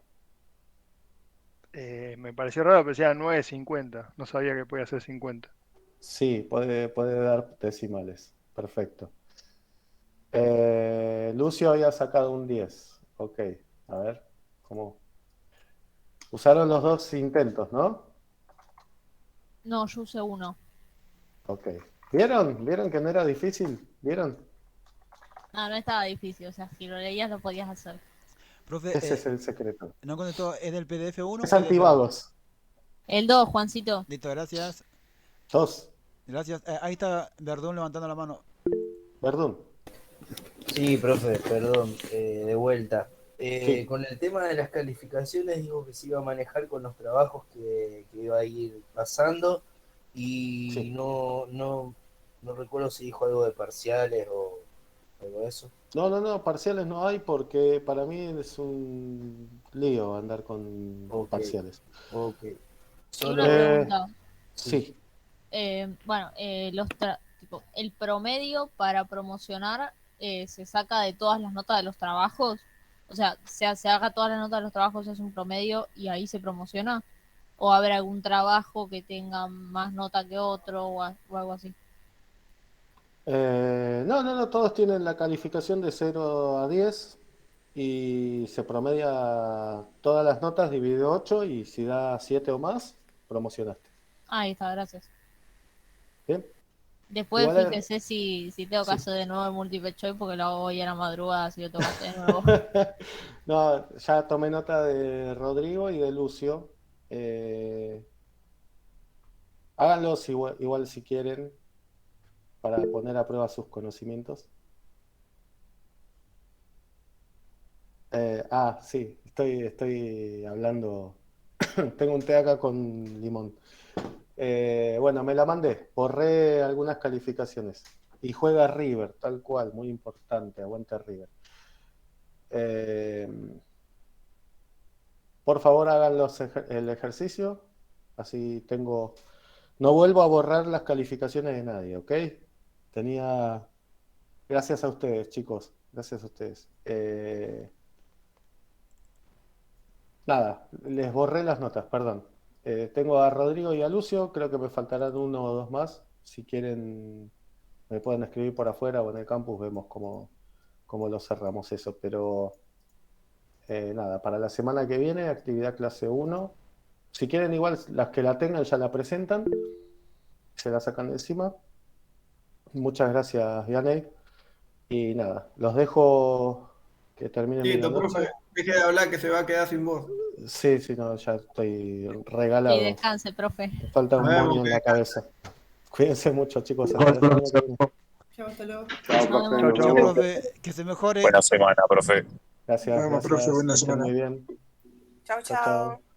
Me pareció raro, pero decía 9.50. No sabía que podía ser 50. Sí, puede dar decimales. Perfecto. Lucio había sacado un 10. Ok, a ver, ¿cómo? Usaron los dos intentos, ¿no? No, yo usé uno. Ok. ¿Vieron? ¿Vieron que no era difícil? ¿Vieron? No estaba difícil, o sea, si lo leías lo podías hacer. Profe, Ese es el secreto. no contestó, ¿es del PDF 1 o Es PDF 2? antivagos. El 2, Juancito. Listo, gracias. Dos. Gracias. Ahí está Verdún levantando la mano. Verdún. Sí, profe, perdón, de vuelta. Sí. Con el tema de las calificaciones, digo que se iba a manejar con los trabajos que iba a ir pasando y Sí. no recuerdo si dijo algo de parciales o algo de eso. No, parciales no hay porque para mí es un lío andar con Ok, parciales. ok. Y Solo, una pregunta. sí. Sí. Bueno, tipo, el promedio para promocionar se saca de todas las notas de los trabajos. O sea, se haga todas las notas de los trabajos, es un promedio y ahí se promociona. O habrá algún trabajo que tenga más nota que otro o algo así. No, todos tienen la calificación de 0 a 10 y se promedia todas las notas dividido 8 y si da 7 o más, promocionaste. Ahí está, gracias. ¿Bien? Después Igual fíjese si tengo sí. caso de nuevo el multiple choice porque lo hago hoy a la madrugada si lo tengo que hacer de nuevo. No, ya tomé nota de Rodrigo y de Lucio. Eh, Háganlos igual si quieren para poner a prueba sus conocimientos. Sí, estoy hablando. Tengo un té acá con limón. Bueno, me la mandé. Borré algunas calificaciones. Y juega River, tal cual, muy importante. Aguanta River. Por favor, hagan el ejercicio. Así tengo. No vuelvo a borrar las calificaciones de nadie, ¿ok? Tenía. Gracias a ustedes, chicos. Gracias a ustedes. Nada, les borré las notas, perdón. Tengo a Rodrigo y a Lucio, creo que me faltarán uno o dos más. Si quieren, me pueden escribir por afuera o en el campus, vemos cómo lo cerramos eso. Pero nada, para la semana que viene, actividad clase 1. Si quieren, igual las que la tengan ya la presentan, se la sacan de encima. Muchas gracias, Yaney. Y nada, los dejo que terminen bien la Listo, noche. profe, deje de hablar que se va a quedar sin voz. Sí, no, ya estoy Y regalado. descanse, profe. Me falta un Nos vemos, moño en que la cabeza. Cuídense mucho, chicos. Hasta la semana que viene. Chao, hasta luego. Chao, Nos profe, vemos. nos Chao, vemos. profe. Que se mejore. Buena semana, profe. Gracias, Nos vemos, profe, gracias. buena Que estén semana. muy bien. Chau, Chao, chao. chau.